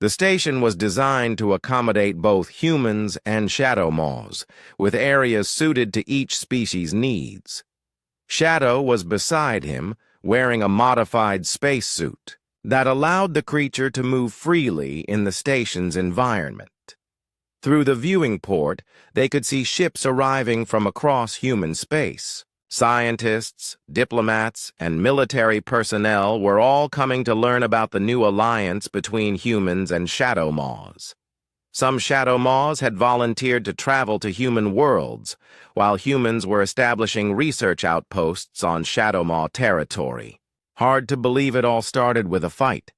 The station was designed to accommodate both humans and Shadow Maws, with areas suited to each species' needs. Shadow was beside him, wearing a modified spacesuit that allowed the creature to move freely in the station's environment. Through the viewing port, they could see ships arriving from across human space. Scientists, diplomats, and military personnel were all coming to learn about the new alliance between humans and Shadow Maws. Some Shadow Maws had volunteered to travel to human worlds, while humans were establishing research outposts on Shadow Maw territory. Hard to believe it all started with a fight,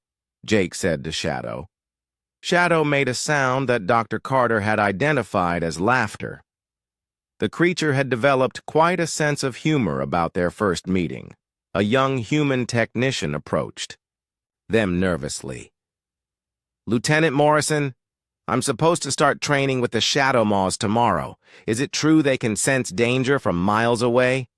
Jake said to Shadow. Shadow made a sound that Dr. Carter had identified as laughter. The creature had developed quite a sense of humor about their first meeting. A young human technician approached them nervously. Lieutenant Morrison, I'm supposed to start training with the Shadow Maws tomorrow. Is it true they can sense danger from miles away?